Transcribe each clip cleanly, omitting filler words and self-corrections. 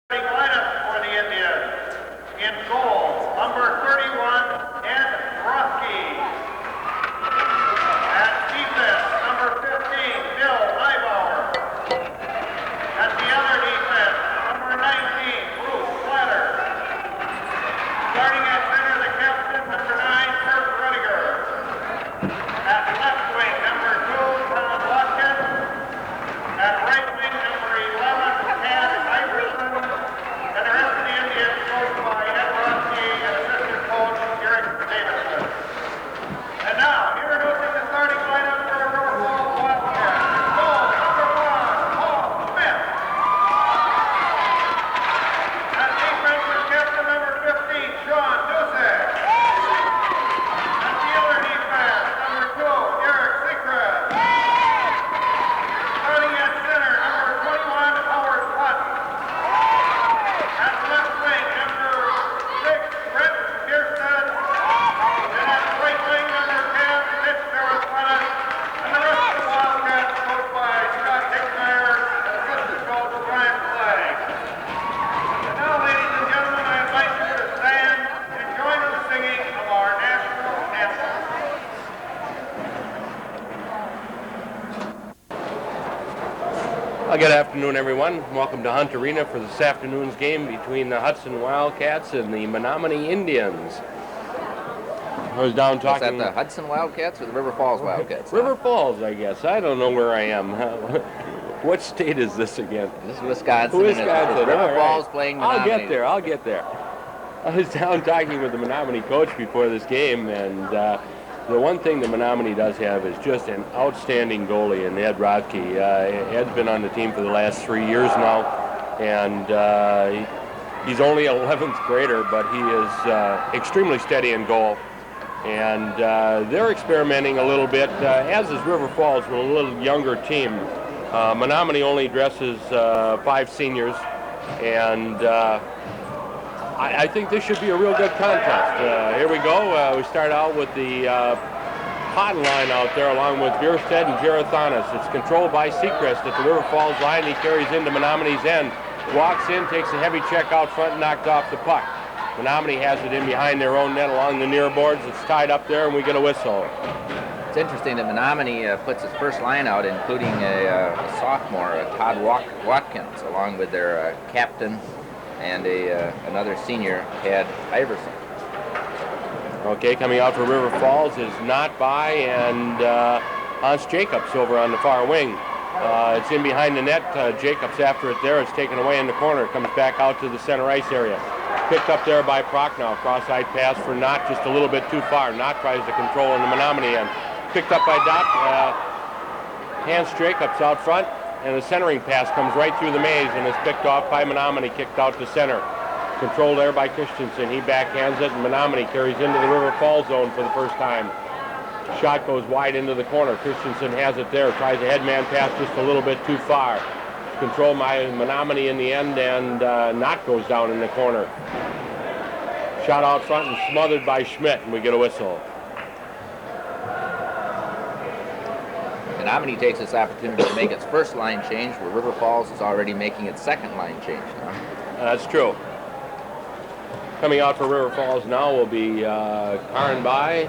lineup for the Indians. In goal, number 31, Ed Rothke. At defense, number 15, Bill Neibauer. At the other defense, number 19, Bruce Platter. Starting at center, the captain, number 9, Kurt Rudiger. At left wing, number 2, Tom Watkins. At right wing, number 11, Tad Iverson. And the rest of the Indians coached by Ed Rothke and assistant coach Eric Davidson. And now, introducing the starting lineup for the River Falls Wildcats. In goal, number 1, Paul Smith. At defense is captain number 15, Sean Dusek. At the other defense, number 2, Eric Seacrest. Starting at center, number 21, Howard Cotton. At left wing, number 6, Brett Kierstead. And at right wing, number 10, Mitch Barrett. And the rest of the Wildcats coached by Scott Hickmeyer and assistant coach Brian Flagg. And now, ladies and gentlemen, I invite you to stand and join in the singing of our national anthem. Well, good afternoon, everyone. Welcome to Hunt Arena for this afternoon's game between the Hudson Wildcats and the Menomonie Indians. I was down Is that talking... the Hudson Wildcats or the River Falls Wildcats? River Falls, I guess. I don't know where I am. What state is this again? This is Wisconsin. Wisconsin. And it's River All right. Falls playing Menomonie. I'll get there. I was down talking with the Menomonie coach before this game, and the one thing the Menomonie does have is just an outstanding goalie in Ed Rothke. Ed's been on the team for the last 3 years now, and he's only an 11th grader, but he is extremely steady in goal. And they're experimenting a little bit, as is River Falls, with a little younger team. Menomonie only dresses 5 seniors, and I think this should be a real good contest. Here we go. We start out with the Hotton line out there, along with Bierstead and Gerathanis. It's controlled by Seacrest at the River Falls line. He carries into Menomonie's end, walks in, takes a heavy check out front, and knocked off the puck. Menomonie has it in behind their own net along the near boards. It's tied up there, and we get a whistle. It's interesting that Menomonie puts its first line out, including a sophomore, Todd Watkins, along with their captain and another senior, Tad Iverson. Okay, coming out for River Falls is Not By and Hans Jacobs over on the far wing. It's in behind the net. Jacobs after it there. It's taken away in the corner. It comes back out to the center ice area. Picked up there by Prochnow. Cross-eyed pass for Knott, just a little bit too far. Knott tries to control in the Menomonie end. Picked up by Dot. Hans Jacobs out front, and the centering pass comes right through the maze and is picked off by Menomonie, kicked out to center. Controlled there by Christensen. He backhands it, and Menomonie carries into the River Falls zone for the first time. Shot goes wide into the corner. Christensen has it there. Tries a headman pass just a little bit too far. Controlled by Menomonie in the end, and Knott goes down in the corner. Shot out front and smothered by Schmidt, and we get a whistle. Menomonie takes this opportunity to make its first line change, where River Falls is already making its second line change now. That's true. Coming out for River Falls now will be Karen Bai.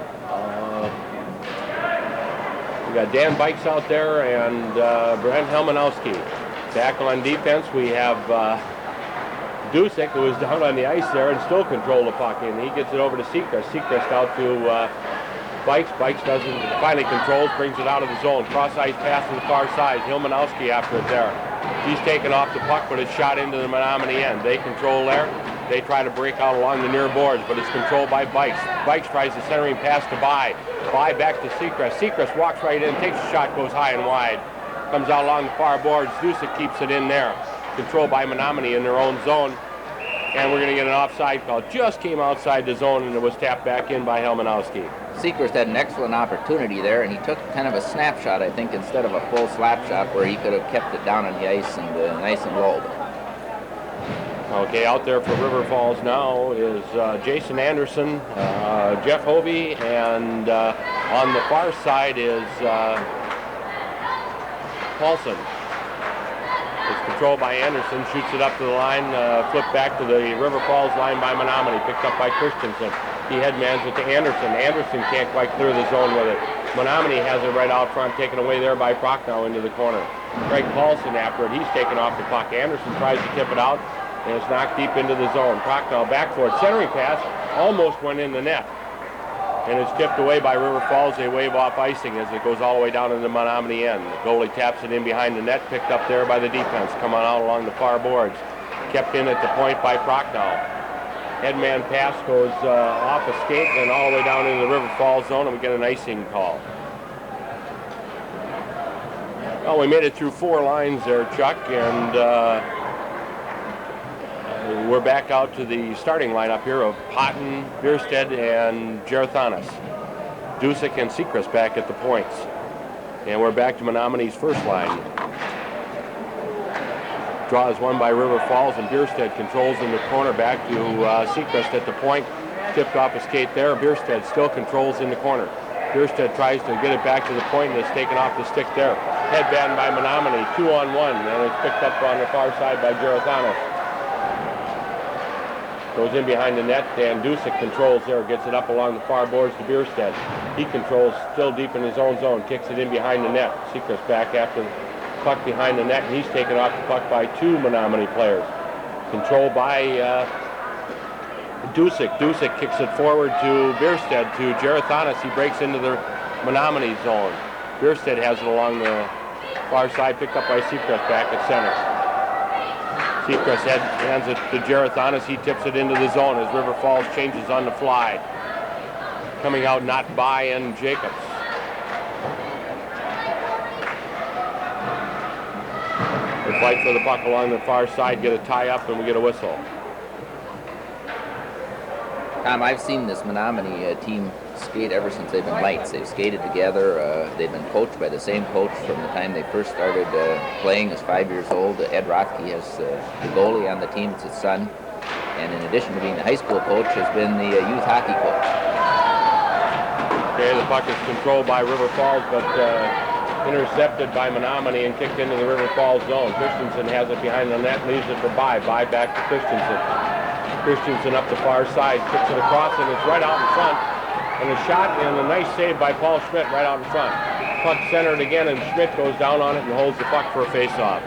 We got Dan Bikes out there and Brent Helmanowski. Back on defense, we have Dusek, who is down on the ice there and still control the puck, and he gets it over to Seacrest. Seacrest out to Bikes. Bikes doesn't finally controls, brings it out of the zone. Cross-ice pass to the far side. Helmanowski after it there. He's taken off the puck, but it's shot into the Menomonie end. They control there. They try to break out along the near boards, but it's controlled by Bikes. Bikes tries the centering pass to Bai. Bai back to Seacrest. Seacrest walks right in, takes a shot, goes high and wide. Comes out along the far boards. Dusek keeps it in there. Controlled by Menomonie in their own zone. And we're going to get an offside call. Just came outside the zone, and it was tapped back in by Helmanowski. Seacrest had an excellent opportunity there, and he took kind of a snapshot, I think, instead of a full slap shot, where he could have kept it down on the ice and nice and low. Okay, out there for River Falls now is Jason Anderson, Jeff Hovey, and on the far side is Paulson. It's controlled by Anderson, shoots it up to the line, flipped back to the River Falls line by Menomonie, picked up by Christensen. He headmans it to Anderson. Anderson can't quite clear the zone with it. Menomonie has it right out front, taken away there by Prochnow into the corner. Craig Paulson after it, he's taken off the puck. Anderson tries to tip it out, and it's knocked deep into the zone. Prochnow back for it, centering pass, almost went in the net. And it's tipped away by River Falls. They wave off icing as it goes all the way down into the Menomonie end. The goalie taps it in behind the net, picked up there by the defense, coming out along the far boards. Kept in at the point by Prochnow. Headman pass goes off a skate and all the way down into the River Falls zone, and we get an icing call. Well, we made it through 4 lines there, Chuck, and we're back out to the starting lineup here of Potton, Bierstead, and Gerathanis. Dusick and Seacrest back at the points. And we're back to Menomonie's first line. Draw is won by River Falls, and Bierstead controls in the corner back to Seacrest at the point. Tipped off a skate there. Bierstead still controls in the corner. Bierstead tries to get it back to the point, and it's taken off the stick there. Headband by Menomonie, 2-on-1, and it's picked up on the far side by Gerathanis. Goes in behind the net, and Dusick controls there, gets it up along the far boards to Bierstead. He controls still deep in his own zone, kicks it in behind the net. Seacrest back after the puck behind the net, and he's taken off the puck by 2 Menomonie players. Controlled by Dusick. Dusick kicks it forward to Bierstead, to Gerathanis. He breaks into the Menomonie zone. Bierstead has it along the far side, picked up by Seacrest back at center. Seacrest hands it to Gerathanis. He tips it into the zone as River Falls changes on the fly. Coming out not by and Jacobs. They fight for the puck along the far side, get a tie-up, and we get a whistle. Tom, I've seen this Menomonie team skate ever since they've been lights. They've skated together. They've been coached by the same coach from the time they first started playing as 5 years old. Ed Rothke has the goalie on the team. It's his son. And in addition to being the high school coach, has been the youth hockey coach. Okay, the puck is controlled by River Falls, but intercepted by Menomonie and kicked into the River Falls zone. Christensen has it behind the net, leaves it for Back to Christensen. Christensen up the far side, kicks it across, and it's right out in front. And a shot and a nice save by Paul Schmidt right out in front. Puck centered again, and Schmidt goes down on it and holds the puck for a face-off.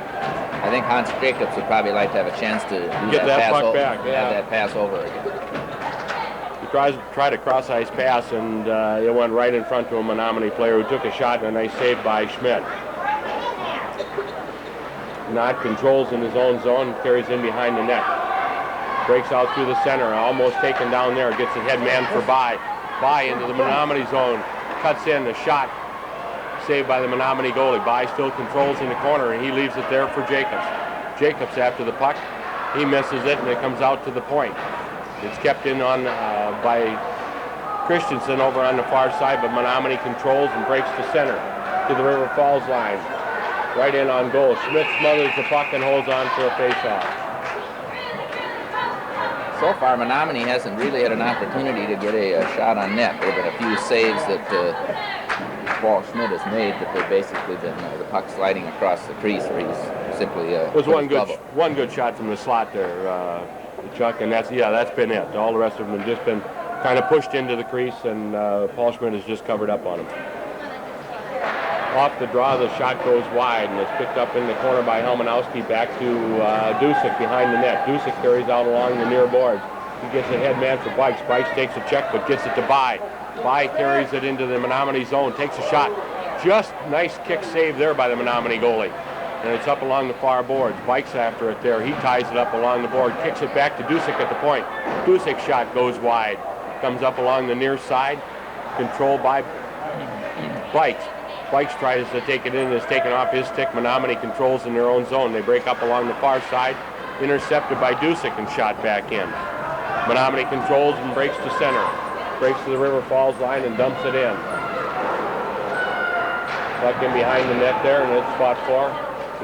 I think Hans Jacobs would probably like to have a chance to get that puck back. Have that pass over again. He tried a cross-ice pass, and it went right in front to a Menomonie player who took a shot, and a nice save by Schmidt. Knott controls in his own zone, carries in behind the net. Breaks out through the center, almost taken down there, gets a head man for Back into the Menomonie zone, cuts in, a shot, saved by the Menomonie goalie. Back still controls in the corner, and he leaves it there for Jacobs. Jacobs after the puck, he misses it, and it comes out to the point. It's kept in on by Christensen over on the far side, but Menomonie controls and breaks to center to the River Falls line. Right in on goal. Schmidt smothers the puck and holds on for a face-off. So far, Menomonie hasn't really had an opportunity to get a shot on net. There have been a few saves that Paul Schmidt has made, but they've basically been the puck sliding across the crease, where he's simply it was one good shot from the slot there, Chuck, and that's been it. All the rest of them have just been kind of pushed into the crease, and Paul Schmidt has just covered up on them. Off the draw, the shot goes wide, and it's picked up in the corner by Helmanowski back to Dusick behind the net. Dusick carries out along the near boards. He gets a head man for Bikes. Bikes takes a check, but gets it to Back. Back carries it into the Menomonie zone, takes a shot. Just nice kick save there by the Menomonie goalie. And it's up along the far boards. Bikes after it there. He ties it up along the board, kicks it back to Dusick at the point. Dusick's shot goes wide. Comes up along the near side, controlled by Bikes. Bikes tries to take it in, and it's taken off his stick. Menomonie controls in their own zone. They break up along the far side, intercepted by Dusick and shot back in. Menomonie controls and breaks to center. Breaks to the River Falls line and dumps it in. Puck in behind the net there, and it's fought for.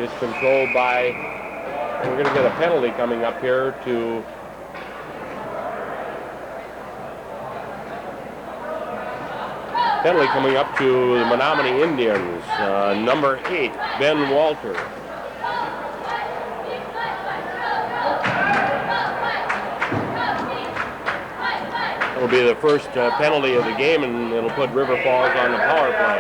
It's controlled by, we're going to get a penalty coming up here to penalty coming up to the Menomonie Indians. Number 8, Ben Walter. Will be the first penalty of the game, and it'll put River Falls on the power play.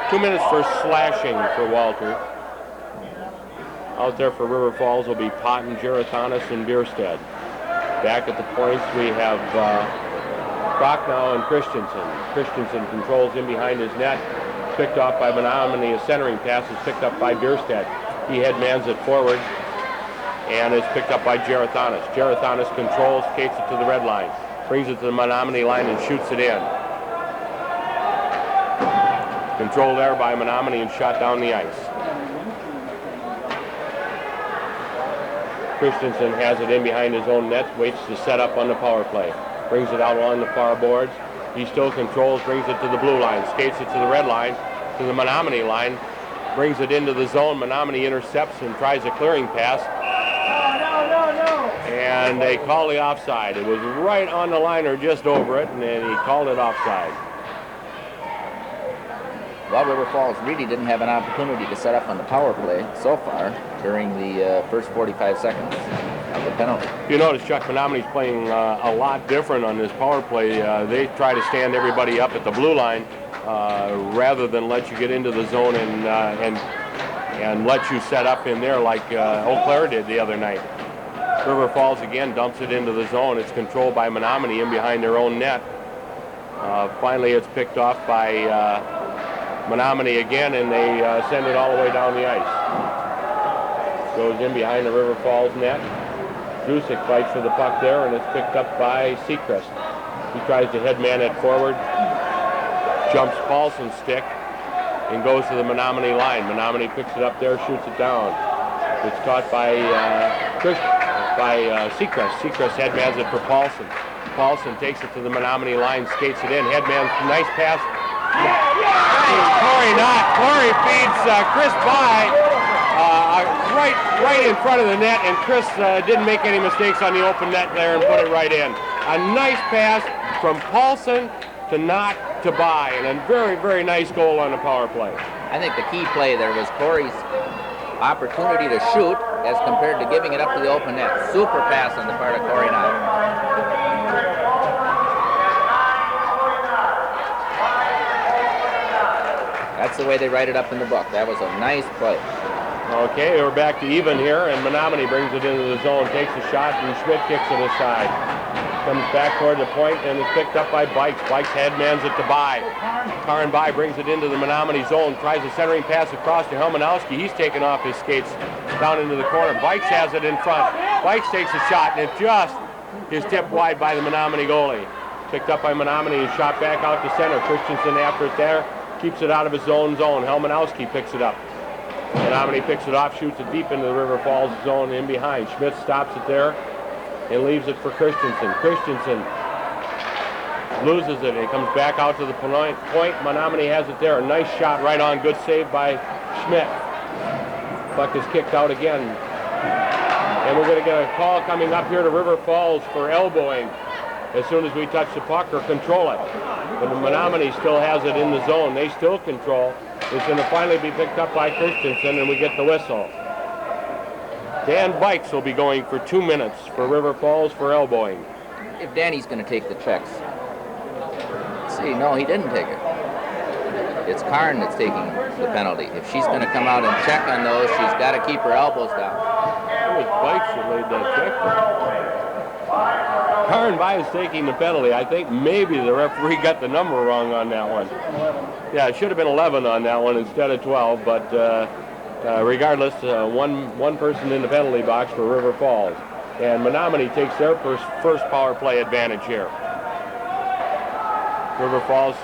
2 minutes for slashing for Walter. Out there for River Falls will be Potton, Gerathanis, and Bierstead. Back at the points we have Prochnow and Christensen. Christensen controls in behind his net. Picked off by Menomonie. A centering pass is picked up by Bierstead. He headmans it forward and is picked up by Gerathanis. Gerathanis controls, skates it to the red line. Brings it to the Menomonie line and shoots it in. Controlled there by Menomonie and shot down the ice. Christensen has it in behind his own net, waits to set up on the power play. Brings it out along the far boards. He still controls, brings it to the blue line, skates it to the red line, to the Menomonie line, brings it into the zone. Menomonie intercepts and tries a clearing pass. And they call the offside. It was right on the line or just over it, and then he called it offside. Well, River Falls really didn't have an opportunity to set up on the power play so far during the first 45 seconds of the penalty. You notice Chuck, Menomonie's playing a lot different on this power play. They try to stand everybody up at the blue line rather than let you get into the zone and let you set up in there like Eau Claire did the other night. River Falls again dumps it into the zone. It's controlled by Menomonie in behind their own net. Finally, it's picked off by Menomonie again, and they send it all the way down the ice. Goes in behind the River Falls net. Drusik fights for the puck there, and it's picked up by Seacrest. He tries to headman it forward, jumps Paulson's stick, and goes to the Menomonie line. Menomonie picks it up there, shoots it down. It's caught by Seacrest. Seacrest headmans it for Paulson. Paulson takes it to the Menomonie line, skates it in, headmans, nice pass. Corey feeds Chris by right in front of the net, and Chris didn't make any mistakes on the open net there and put it right in. A nice pass from Paulson to Knott to By, and a very, very nice goal on the power play. I think the key play there was Corey's opportunity to shoot as compared to giving it up to the open net. Super pass on the part of Corey Knott. That's the way they write it up in the book. That was a nice play. Okay, we're back to even here, and Menomonie brings it into the zone, takes a shot, and Schmidt kicks it aside. Comes back toward the point, and it's picked up by Bikes. Bikes headmans it to By. Karin By brings it into the Menomonie zone, tries a centering pass across to Helmanowski. He's taken off his skates down into the corner. Bikes has it in front. Bikes takes a shot, and it just is tipped wide by the Menomonie goalie. Picked up by Menomonie and shot back out to center. Christensen after it there. Keeps it out of his own zone. Helmanowski picks it up. Menomonie picks it off, shoots it deep into the River Falls zone in behind. Schmidt stops it there and leaves it for Christensen. Christensen loses it. It comes back out to the point. Menomonie has it there. A nice shot right on. Good save by Schmidt. Puck is kicked out again. And we're going to get a call coming up here to River Falls for elbowing as soon as we touch the puck or control it. But Menomonie still has it in the zone. They still control. It's going to finally be picked up by Christensen, and we get the whistle. Dan Bikes will be going for 2 minutes for River Falls for elbowing. If Danny's going to take the checks. See, no, he didn't take it. It's Karin that's taking the penalty. If she's going to come out and check on those, she's got to keep her elbows down. It was Bikes that laid that check. Karin By is taking the penalty. I think maybe the referee got the number wrong on that one. Yeah, it should have been 11 on that one instead of 12, but regardless, one person in the penalty box for River Falls. And Menomonie takes their first power play advantage here. River Falls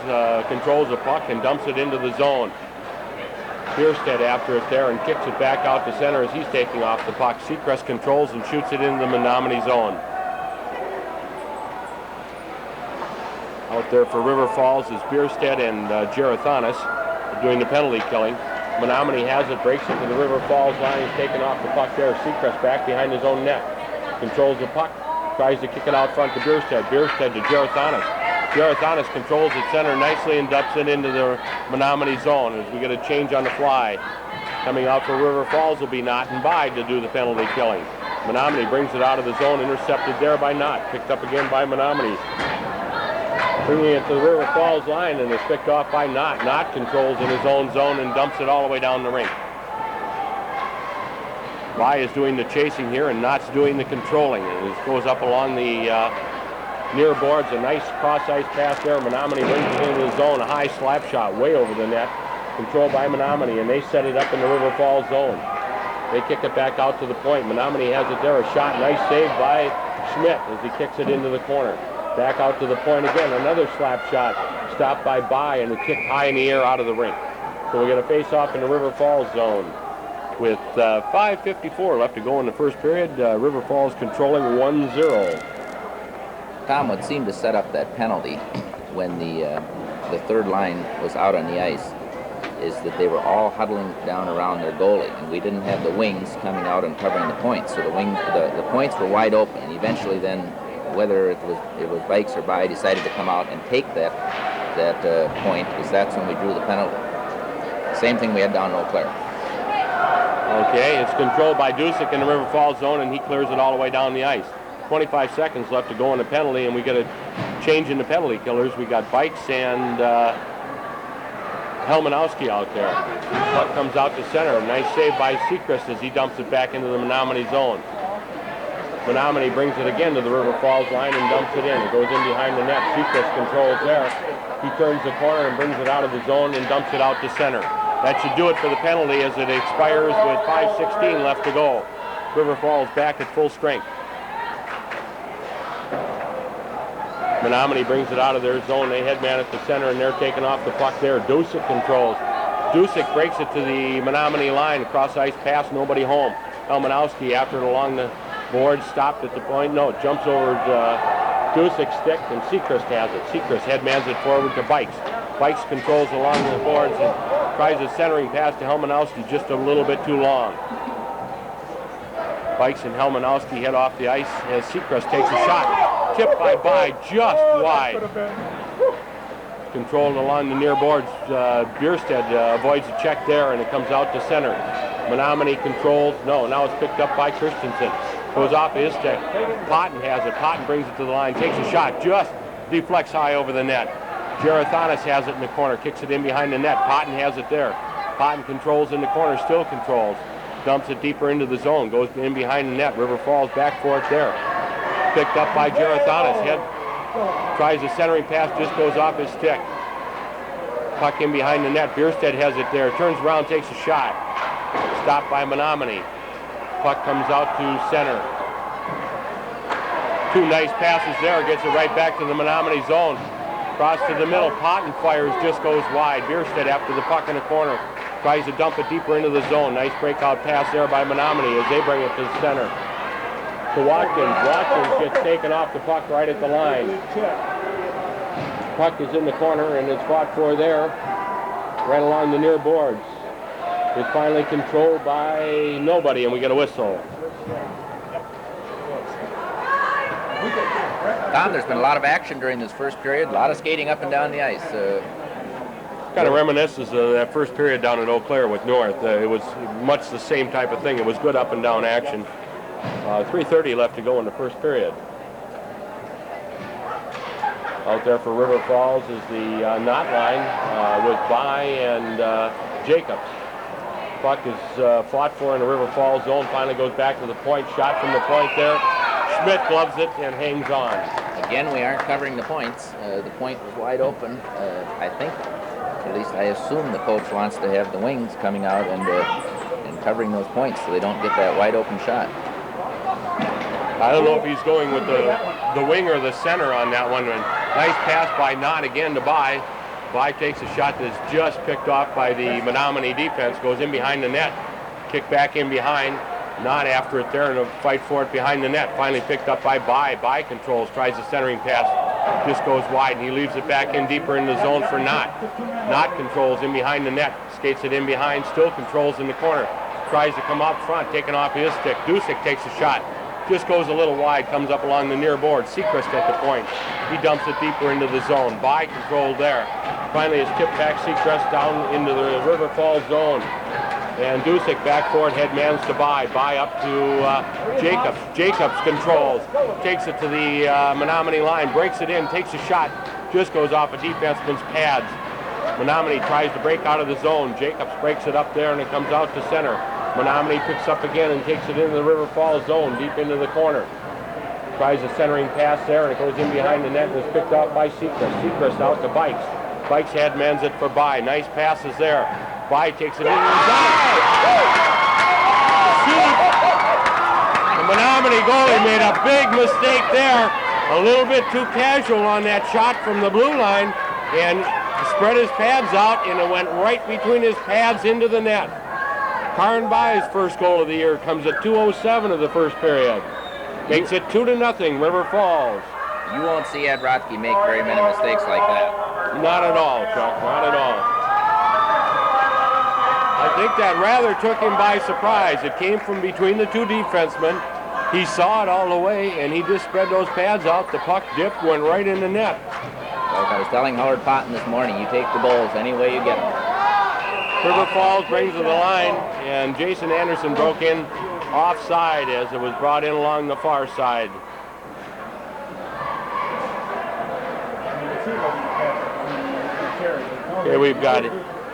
controls the puck and dumps it into the zone. Bierstead after it there and kicks it back out to center as he's taking off the puck. Seacrest controls and shoots it into the Menomonie zone. Out there for River Falls is Bierstead and Gerathanis doing the penalty killing. Menomonie has it, breaks it to the River Falls line. He's taken off the puck there. Seacrest back behind his own net. Controls the puck. Tries to kick it out front to Bierstead. Bierstead to Gerathanis. Gerathanis controls it center nicely and dumps it into the Menomonie zone as we get a change on the fly. Coming out for River Falls will be Knott and By to do the penalty killing. Menomonie brings it out of the zone, intercepted there by Knott, picked up again by Menomonie. Bringing it to the River Falls line, and is picked off by Knott. Knott controls in his own zone and dumps it all the way down the rink. By is doing the chasing here, and Knott's doing the controlling. And it goes up along the near boards. A nice cross-ice pass there. Menomonie brings it into the zone. A high slap shot way over the net. Controlled by Menomonie, and they set it up in the River Falls zone. They kick it back out to the point. Menomonie has it there. A shot. Nice save by Schmidt as he kicks it into the corner. Back out to the point again. Another slap shot. Stopped by and it kicked high in the air out of the rink. So we get a face-off in the River Falls zone. With 5:54 left to go in the first period, River Falls controlling 1-0. Tom would seem to set up that penalty when the third line was out on the ice, is that they were all huddling down around their goalie, and we didn't have the wings coming out and covering the points. So the points were wide open, and eventually then, whether it was Bikes or By, decided to come out and take that point, because that's when we drew the penalty. Same thing we had down in Eau Claire. Okay, it's controlled by Dusick in the River Falls zone, and he clears it all the way down the ice. 25 seconds left to go in the penalty, and we get a change in the penalty killers. We got Bikes and Helmanowski out there. Puck comes out to center. Nice save by Seacrest as he dumps it back into the Menomonie zone. Menomonie brings it again to the River Falls line and dumps it in. It goes in behind the net. Seacrest controls there. He turns the corner and brings it out of the zone and dumps it out to center. That should do it for the penalty as it expires with 5:16 left to go. River Falls back at full strength. Menomonie brings it out of their zone. They headman at the center, and they're taking off the puck there. Dusick controls. Dusick breaks it to the Menomonie line. Cross-ice pass, nobody home. Helmanowski, after it along the board, stopped at the point. No, it jumps over Dusick's stick, and Seacrest has it. Seacrest headmans it forward to Bikes. Bikes controls along the boards and tries a centering pass to Helmanowski, just a little bit too long. Bikes and Helmanowski head off the ice as Seacrest takes a shot. Tipped by just wide. Controlled along the near boards. Bierstead avoids a check there, and it comes out to center. Menomonie controls. No, now it's picked up by Christensen. Goes off his stick. Potton has it. Potton brings it to the line. Takes a shot. Just deflects high over the net. Gerathanis has it in the corner. Kicks it in behind the net. Potton has it there. Potton controls in the corner. Still controls. Dumps it deeper into the zone. Goes in behind the net. River Falls back for it there. Picked up by Gerathanis. Head tries a centering pass, just goes off his stick. Puck in behind the net. Bierstead has it there. Turns around, takes a shot. Stopped by Menomonie. Puck comes out to center. Two nice passes there. Gets it right back to the Menomonie zone. Cross to the middle. Potton fires, just goes wide. Bierstead after the puck in the corner. Tries to dump it deeper into the zone. Nice breakout pass there by Menomonie as they bring it to the center. To Watkins. Watkins gets taken off the puck right at the line. Puck is in the corner and it's fought for there, right along the near boards. It's finally controlled by nobody, and we get a whistle. Tom, there's been a lot of action during this first period, a lot of skating up and down the ice. Kind of reminisces of that first period down at Eau Claire with North. It was much the same type of thing. It was good up and down action. 3:30 left to go in the first period. Out there for River Falls is the knot line with By and Jacobs. Puck is fought for in the River Falls zone. Finally goes back to the point. Shot from the point there. Schmidt gloves it and hangs on. Again, we aren't covering the points. The point was wide open. I think, at least I assume the coach wants to have the wings coming out and covering those points so they don't get that wide open shot. I don't know if he's going with the wing or the center on that one. Nice pass by Knott again to By. By takes a shot that's just picked off by the Menomonie defense. Goes in behind the net. Kick back in behind. Knott after it there and a fight for it behind the net. Finally picked up by By. By controls, tries a centering pass. Just goes wide and he leaves it back in deeper in the zone for Knott. Knott controls in behind the net. Skates it in behind. Still controls in the corner. Tries to come up front, taking off his stick. Dusick takes a shot. Just goes a little wide, comes up along the near board. Seacrest at the point. He dumps it deeper into the zone. By controlled there. Finally, it's tipped back Seacrest down into the River Falls zone. And Dusick back for it, headmans to By up to Jacobs. Jacobs controls, takes it to the Menomonie line, breaks it in, takes a shot, just goes off a defenseman's pads. Menomonie tries to break out of the zone. Jacobs breaks it up there and it comes out to center. Menomonie picks up again and takes it into the River Falls zone, deep into the corner. Tries a centering pass there and it goes in behind the net and is picked off by Seacrest. Seacrest out to Bikes. Bikes headmans it for By. Nice passes there. By takes it in and he's got it. Shoot! The Menomonie goalie made a big mistake there. A little bit too casual on that shot from the blue line and spread his pads out and it went right between his pads into the net. Karin By's first goal of the year comes at 2:07 of the first period. Makes it 2-0, River Falls. You won't see Ed Rothke make very many mistakes like that. Not at all, Chuck, not at all. I think that rather took him by surprise. It came from between the two defensemen. He saw it all the way, and he just spread those pads out. The puck dipped, went right in the net. Like I was telling Howard Potton this morning, you take the goals any way you get them. River Falls brings to the line, and Jason Anderson broke in offside as it was brought in along the far side. Here we've got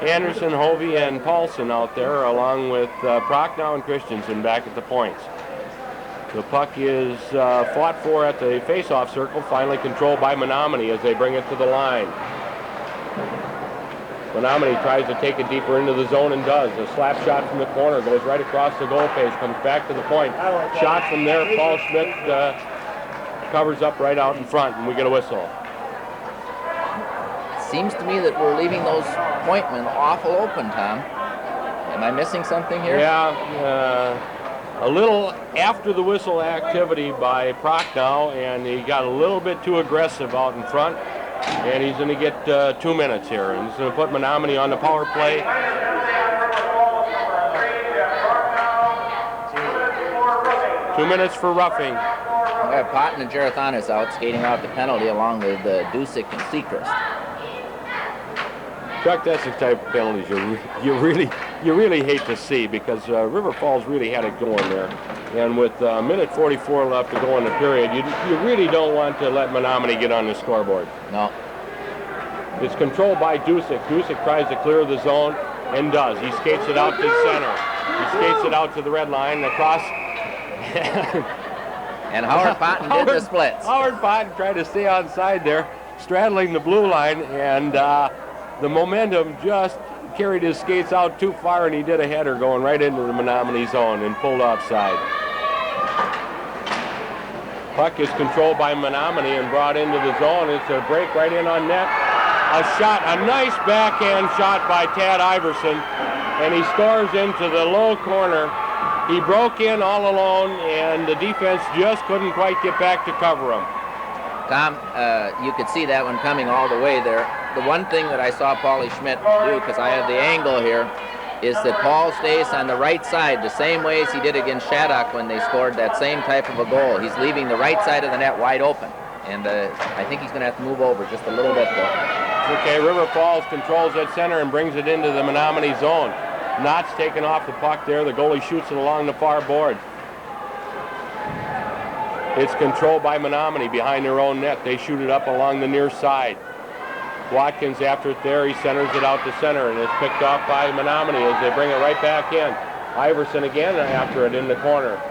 Anderson, Hovey, and Paulson out there, along with Prochnow and Christensen back at the points. The puck is fought for at the face-off circle, finally controlled by Menomonie as they bring it to the line. Menomonie tries to take it deeper into the zone and does. A slap shot from the corner goes right across the goal face, comes back to the point. Shot from there, Paul Schmidt covers up right out in front, and we get a whistle. Seems to me that we're leaving those point men awful open, Tom. Am I missing something here? Yeah, a little after the whistle activity by Prochnow, and he got a little bit too aggressive out in front, and he's going to get 2 minutes here, and he's going to put Menomonie on the power play. 2 minutes for roughing. We have Potton and Gerathanis out skating out the penalty along with Dusick and Seacrest. Chuck, that's the type of penalties you really hate to see, because River Falls really had it going there. And with a minute 44 left to go in the period, you really don't want to let Menomonie get on the scoreboard. No. It's controlled by Dusick. Dusick tries to clear the zone and does. He skates it out to center. He skates it out to the red line across. And Howard Potton did the splits. Howard Potton tried to stay onside there, straddling the blue line, and the momentum just carried his skates out too far, and he did a header going right into the Menomonie zone and pulled offside. Puck is controlled by Menomonie and brought into the zone. It's a break right in on net. A shot, a nice backhand shot by Tad Iverson, and he scores into the low corner. He broke in all alone, and the defense just couldn't quite get back to cover him. Tom, you could see that one coming all the way there. The one thing that I saw Paulie Schmidt do, because I have the angle here, is that Paul stays on the right side the same way as he did against Shattuck when they scored that same type of a goal. He's leaving the right side of the net wide open, and I think he's going to have to move over just a little bit though. Okay, River Falls controls that center and brings it into the Menomonie zone. Knott's taken off the puck there. The goalie shoots it along the far board. It's controlled by Menomonie behind their own net. They shoot it up along the near side. Watkins after it there, he centers it out to center, and it's picked off by Menomonie as they bring it right back in. Iverson again after it in the corner.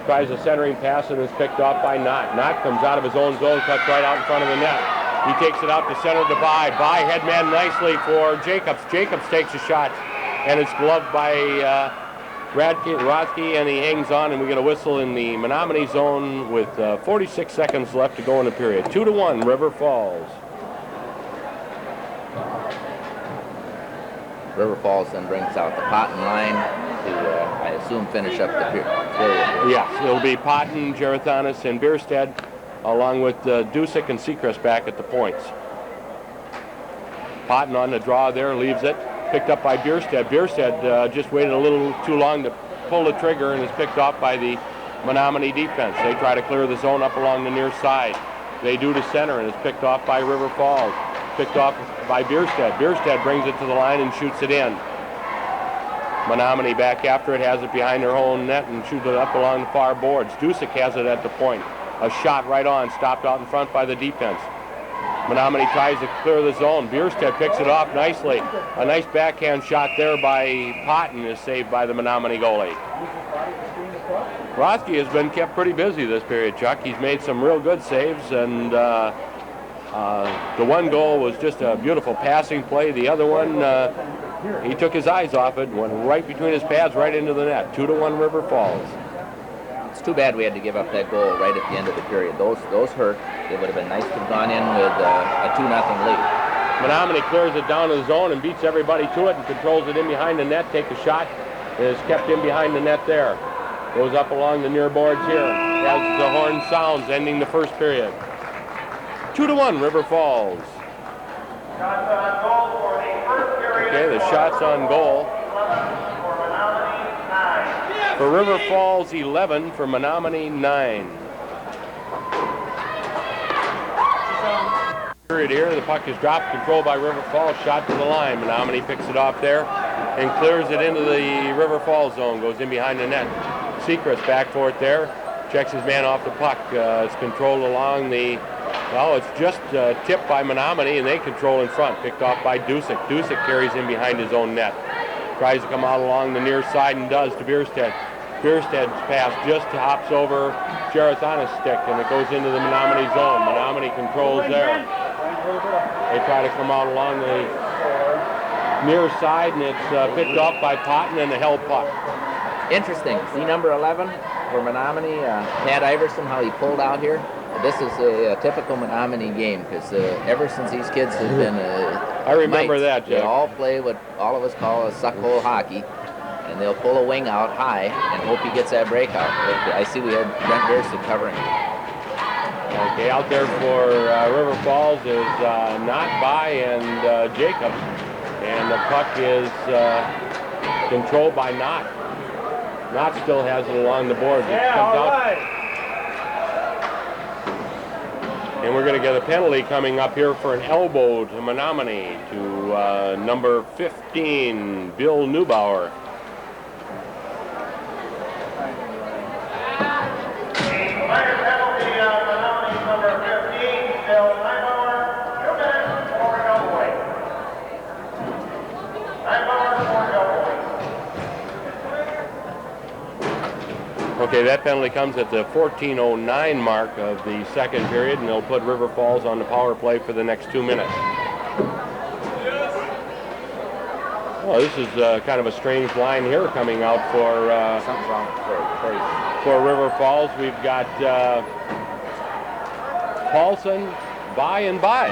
Tries a centering pass and is picked off by Knott. Knott comes out of his own zone, cuts right out in front of the net. He takes it out to center to By. By headman nicely for Jacobs. Jacobs takes a shot, and it's gloved by Rothke, and he hangs on, and we get a whistle in the Menomonie zone with 46 seconds left to go in the period. 2-1, River Falls. River Falls then brings out the Potton line to, I assume, finish up the period. Yes, it'll be Potton, Gerathanis, and Bierstead, along with Dusick and Seacrest back at the points. Potton on the draw there, leaves it. Picked up by Bierstead. Bierstead just waited a little too long to pull the trigger and is picked off by the Menomonie defense. They try to clear the zone up along the near side. They do to center and is picked off by River Falls. Picked off by Bierstead. Bierstead brings it to the line and shoots it in. Menomonie back after it, has it behind their own net and shoots it up along the far boards. Dusick has it at the point. A shot right on, stopped out in front by the defense. Menomonie tries to clear the zone. Bierstedt picks it off nicely. A nice backhand shot there by Potton is saved by the Menomonie goalie. Roski has been kept pretty busy this period, Chuck. He's made some real good saves, and the one goal was just a beautiful passing play. The other one, he took his eyes off it, went right between his pads, right into the net. 2-1 River Falls. It's too bad we had to give up that goal right at the end of the period. Those hurt. It would have been nice to have gone in with a 2-0 lead. Menomonie clears it down to the zone and beats everybody to it and controls it in behind the net. Take a shot. It is kept in behind the net there. Goes up along the near boards here. As the horn sounds, ending the first period. 2-1 River Falls. Shots on goal for the first period. Okay, the shots on goal. For Menomonie, 9. For River Falls, 11. For Menomonie, 9. Period here. The puck is dropped, controlled by River Falls. Shot to the line. Menomonie picks it off there and clears it into the River Falls zone. Goes in behind the net. Secrets back for it there. Checks his man off the puck. It's controlled along the... Well, it's just tipped by Menomonie, and they control in front. Picked off by Dusick. Dusick carries in behind his own net. Tries to come out along the near side and does to Bierstedt. Bierstedt's pass just hops over Jarethana's stick, and it goes into the Menomonie zone. Menomonie controls there. They try to come out along the near side, and it's picked off by Potton and the held puck. Interesting. See number 11 for Menomonie, Pat Iverson, how he pulled out here. This is a typical Menomonie game because ever since these kids have been I remember that, they Jack. all play what all of us call a suck-hole hockey, and they'll pull a wing out high and hope he gets that breakout. I see we had Brent Gerson covering. Okay, out there for River Falls is Knott, By, and Jacobs. And the puck is controlled by Knott. Knott still has it along the boards. It comes out. Right. And we're going to get a penalty coming up here for an elbow to Menomonie to number 15, Bill Neubauer. Minor penalty on Menomonie, number 15, Bill Neubauer. 2 minutes for Illinois. Neubauer for Illinois. Okay, that penalty comes at the 14:09 mark of the second period, and they'll put River Falls on the power play for the next 2 minutes. Well, this is kind of a strange line here coming out for Something's wrong for River Falls. We've got Paulson, By, and By.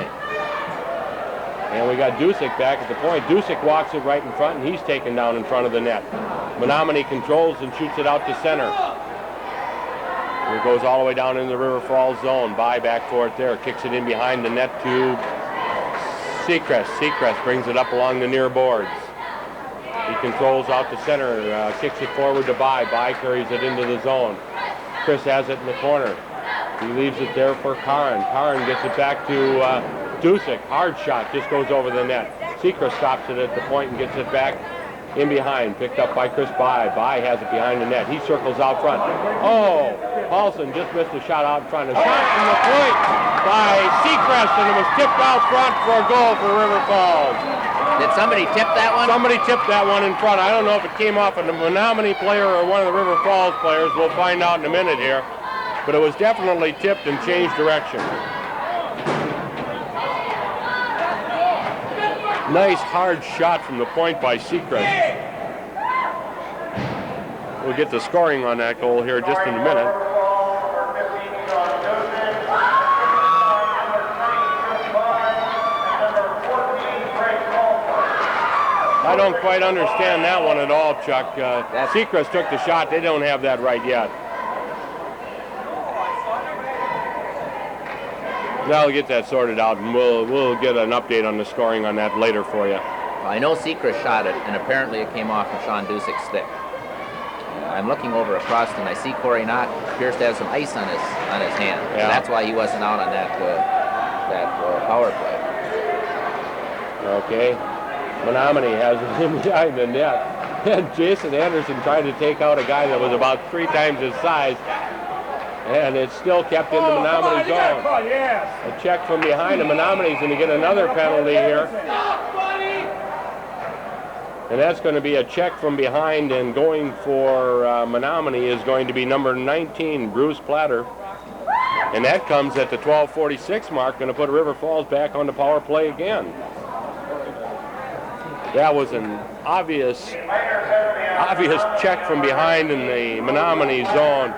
And we got Dusick back at the point. Dusick walks it right in front, and he's taken down in front of the net. Menomonie controls and shoots it out to center. It goes all the way down in the River Falls zone. By back for it there. Kicks it in behind the net to Seacrest. Seacrest brings it up along the near boards. He controls out to center, kicks it forward to By. By carries it into the zone. Chris has it in the corner. He leaves it there for Karin. Karin gets it back to Dusick. Hard shot, just goes over the net. Seacrest stops it at the point and gets it back in behind. Picked up by Chris By. By has it behind the net. He circles out front. Oh, Paulson just missed a shot out in front. A shot from the point by Seacrest, and it was tipped out front for a goal for River Falls. Did somebody tip that one? Somebody tipped that one in front. I don't know if it came off of the Menomonie player or one of the River Falls players. We'll find out in a minute here. But it was definitely tipped and changed direction. Nice hard shot from the point by Seacrest. We'll get the scoring on that goal here just in a minute. I don't quite understand that one at all, Chuck. Seacrest took the shot. They don't have that right yet. Now we'll get that sorted out, and we'll get an update on the scoring on that later for you. Well, I know Seacrest shot it, and apparently it came off of Sean Dusick's stick. I'm looking over across, and I see Corey Knott appears to have some ice on his hand. Yeah. So that's why he wasn't out on that power play. Okay. Menomonie has it in behind the net. And Jason Anderson tried to take out a guy that was about 3 times his size, and it's still kept in the Menomonie zone. A check from behind, the Menominee's going to get another penalty here. And that's going to be a check from behind, and going for Menomonie is going to be number 19, Bruce Platter. And that comes at the 12:46 mark, going to put River Falls back on the power play again. That was an obvious check from behind in the Menomonie zone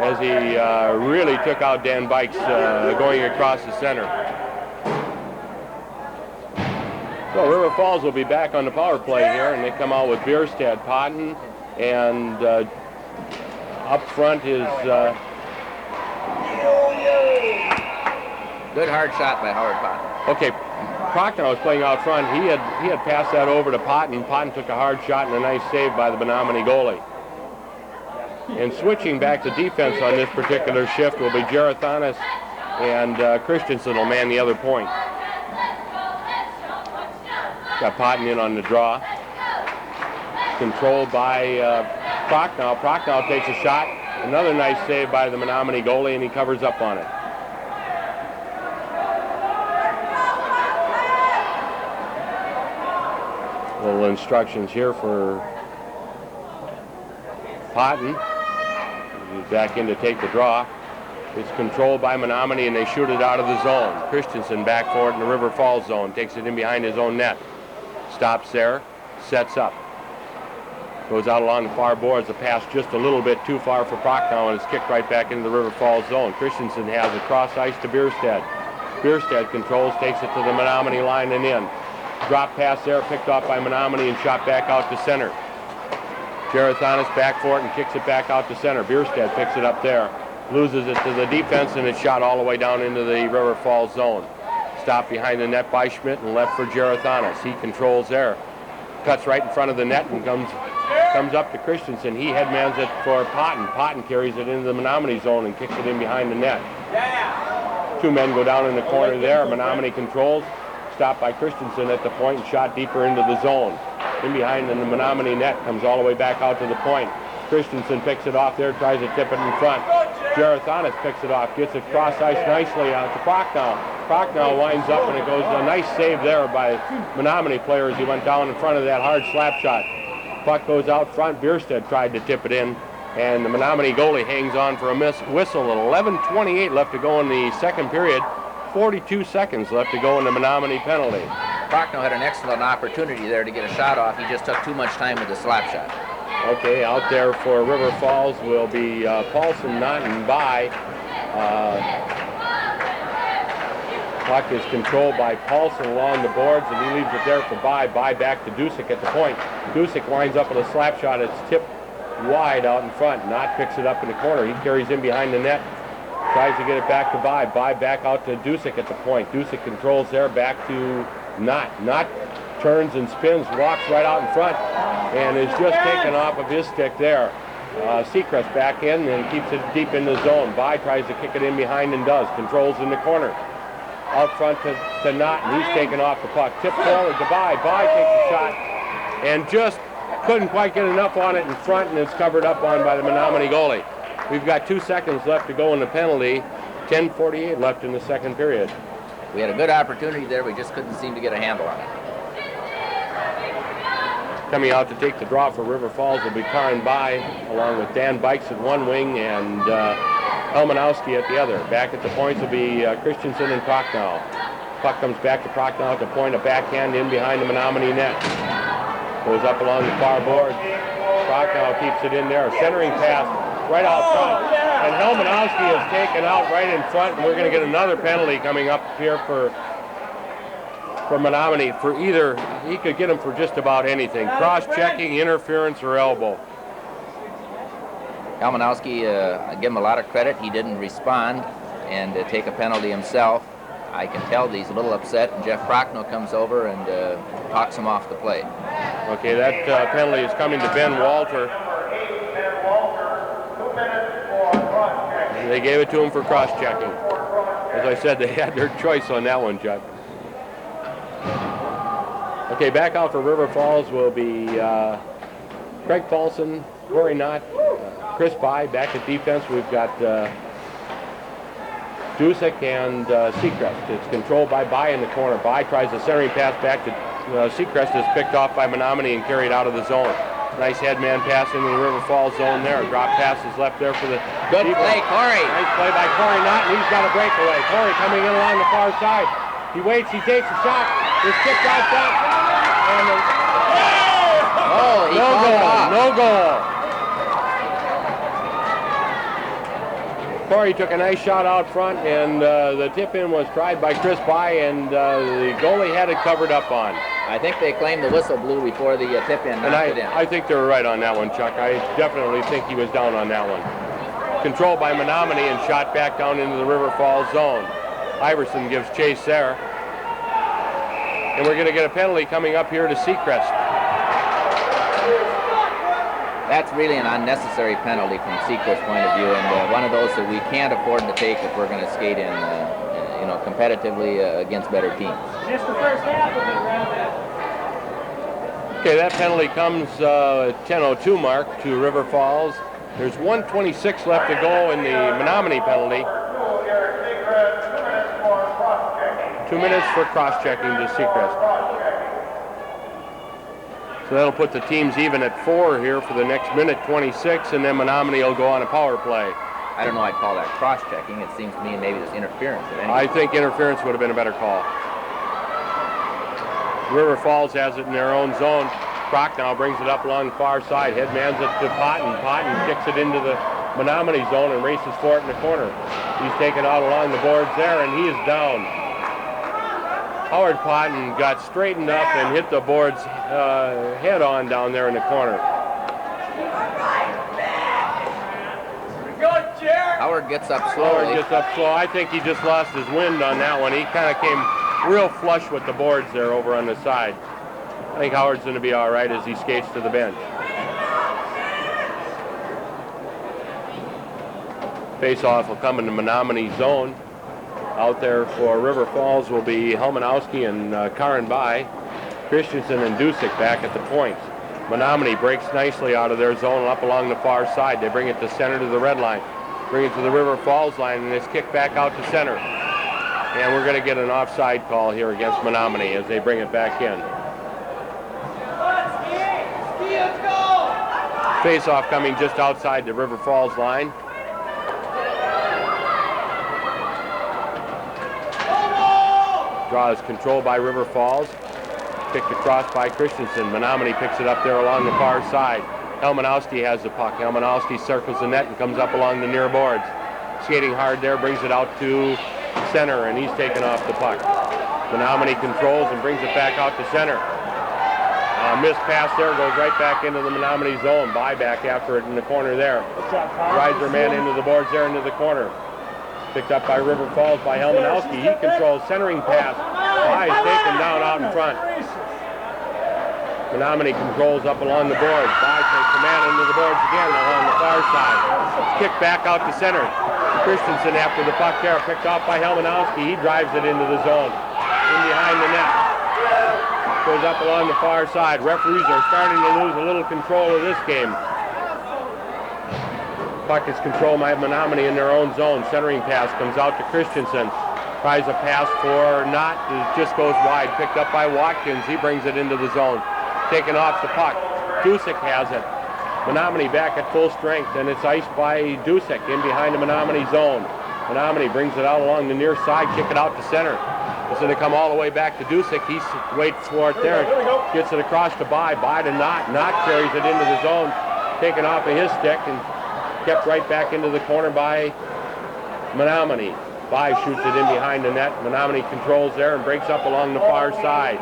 as he really took out Dan Bikes going across the center. So River Falls will be back on the power play here, and they come out with Bierstadt, Potton, and up front is... Good hard shot by Howard Potton. Okay, Prochnow was playing out front. He had passed that over to Potton. Potton took a hard shot and a nice save by the Menomonie goalie. And switching back to defense on this particular shift will be Gerathanis, and Christensen will man the other point. Got Potton in on the draw. Controlled by Prochnow. Prochnow takes a shot. Another nice save by the Menomonie goalie, and he covers up on it. Little instructions here for Potton. He's back in to take the draw. It's controlled by Menomonie, and they shoot it out of the zone. Christensen back for it in the River Falls zone. Takes it in behind his own net. Stops there. Sets up. Goes out along the far boards. The pass just a little bit too far for Prochnow, and it's kicked right back into the River Falls zone. Christensen has it cross ice to Bierstadt. Bierstadt controls, takes it to the Menomonie line and in. Drop pass there, picked off by Menomonie and shot back out to center. Gerathanis back for it and kicks it back out to center. Bierstadt picks it up there. Loses it to the defense, and it's shot all the way down into the River Falls zone. Stopped behind the net by Schmidt and left for Gerathanis. He controls there. Cuts right in front of the net and comes up to Christensen. He headmans it for Potton. Potton carries it into the Menomonie zone and kicks it in behind the net. 2 men go down in the corner there. Menomonie controls. Stopped by Christensen at the point and shot deeper into the zone. In behind in the Menomonie net, comes all the way back out to the point. Christensen picks it off there, tries to tip it in front. Gerathanis picks it off, gets it cross ice nicely out to Prochnow. Prochnow winds up, and it goes a nice save there by Menomonie player as he went down in front of that hard slap shot. Puck goes out front. Bierstadt tried to tip it in, and the Menomonie goalie hangs on for a whistle. At 11:28 left to go in the second period. 42 seconds left to go in the Menomonie penalty. Prochnow had an excellent opportunity there to get a shot off. He just took too much time with the slap shot. Okay, out there for River Falls will be Paulson knocking by. Puck is controlled by Paulson along the boards, and he leaves it there for By. By back to Dusick at the point. Dusick winds up with a slap shot. It's tipped wide out in front. Knott picks it up in the corner. He carries in behind the net. Tries to get it back to By. By back out to Dusick at the point. Dusick controls there, back to Knott. Knott turns and spins, walks right out in front, and is just taken off of his stick there. Seacrest back in and keeps it deep in the zone. By tries to kick it in behind and does. Controls in the corner. Out front to Knott, and he's taken off the puck. Tip forward to By. By takes a shot and just couldn't quite get enough on it in front, and it's covered up on by the Menomonie goalie. We've got 2 seconds left to go in the penalty. 10:48 left in the second period. We had a good opportunity there. We just couldn't seem to get a handle on it. Coming out to take the draw for River Falls will be Karin By, along with Dan Bikes at one wing and Helmanowski at the other. Back at the points will be Christensen and Prochnow. Puck comes back to Prochnow at the point, a backhand in behind the Menomonie net. Goes up along the far board. Prochnow keeps it in there. Centering pass right out front. And Helmanowski is taken out right in front, and we're going to get another penalty coming up here for Menomonie. For either, he could get him for just about anything. Cross-checking, interference, or elbow. Helmanowski, I give him a lot of credit. He didn't respond and take a penalty himself. I can tell that he's a little upset, and Jeff Prochnow comes over and talks him off the plate. Okay, that penalty is coming to Ben Walter. They gave it to him for cross-checking. As I said, they had their choice on that one, Judd. Okay, back out for River Falls will be Craig Paulson, Corey Knott, Chris By back at defense. We've got Dusick and Seacrest. It's controlled by in the corner. By tries a centering pass back to Seacrest, is picked off by Menomonie and carried out of the zone. Nice headman pass into the River Falls zone there. Drop pass is left there for the good play, Corey. Nice play by Corey Knott, and he's got a breakaway. Corey coming in along the far side. He waits, he takes a shot. It's kicked out front. And he called it off. No goal. Corey took a nice shot out front, and the tip-in was tried by Chris By, and the goalie had it covered up on. I think they claimed the whistle blew before the tip-in knocked it in. I think they were right on that one, Chuck. I definitely think he was down on that one. Controlled by Menomonie and shot back down into the River Falls zone. Iverson gives chase there. And we're going to get a penalty coming up here to Seacrest. That's really an unnecessary penalty from Seacrest's point of view, and one of those that we can't afford to take if we're going to skate in, competitively against better teams. Just the first half of it, Okay, that penalty comes at 10:02 mark to River Falls. There's 1:26 left to go in the Menomonie penalty. 2 minutes for cross-checking to Seacrest. So that'll put the teams even at 4 here for the next minute 26, and then Menomonie will go on a power play. I don't know, I'd call that cross-checking. It seems to me maybe there's interference. I think interference would have been a better call. River Falls has it in their own zone. Croc now brings it up along the far side. Headmans it to Potton. Potton kicks it into the Menomonie zone and races for it in the corner. He's taken out along the boards there, and he is down. Howard Potton got straightened up and hit the boards head on down there in the corner. Howard gets up slowly. Howard gets up slow. I think he just lost his wind on that one. He kind of came real flush with the boards there over on the side. I think Howard's going to be all right as he skates to the bench. Face-off will come in the Menomonie zone. Out there for River Falls will be Helmanowski and Karin By. Christensen and Dusick back at the points. Menomonie breaks nicely out of their zone up along the far side. They bring it to center to the red line. Bring it to the River Falls line, and it's kicked back out to center. And we're going to get an offside call here against Menomonie as they bring it back in. Face-off coming just outside the River Falls line. Draw is controlled by River Falls. Picked across by Christensen. Menomonie picks it up there along the far side. Helmanowski has the puck. Helmanowski circles the net and comes up along the near boards. Skating hard there, brings it out to center, and he's taken off the puck. Menomonie controls and brings it back out to center. Missed pass there, goes right back into the Menomonie zone. Buyback after it in the corner there. Rides her man into the boards there into the corner. Picked up by River Falls by Helmanowski. He controls centering pass. By is taken down out in front. Menomonie controls up along the boards. By takes the man into the boards again along the far side. Kicked back out to center. Christensen after the puck there, picked off by Helmanowski. He drives it into the zone. In behind the net. Goes up along the far side. Referees are starting to lose a little control of this game. Puck is controlled by Menomonie in their own zone. Centering pass comes out to Christensen. Tries a pass for Knott. It just goes wide. Picked up by Watkins. He brings it into the zone. Taken off the puck. Dusick has it. Menomonie back at full strength, and it's iced by Dusick in behind the Menomonie zone. Menomonie brings it out along the near side. Kick it out to center. It's going to come all the way back to Dusick. He waits for it there. Gets it across to By to Knott. Knott carries it into the zone. Taken off of his stick and kept right back into the corner by Menomonie. By shoots it in behind the net. Menomonie controls there and breaks up along the far side.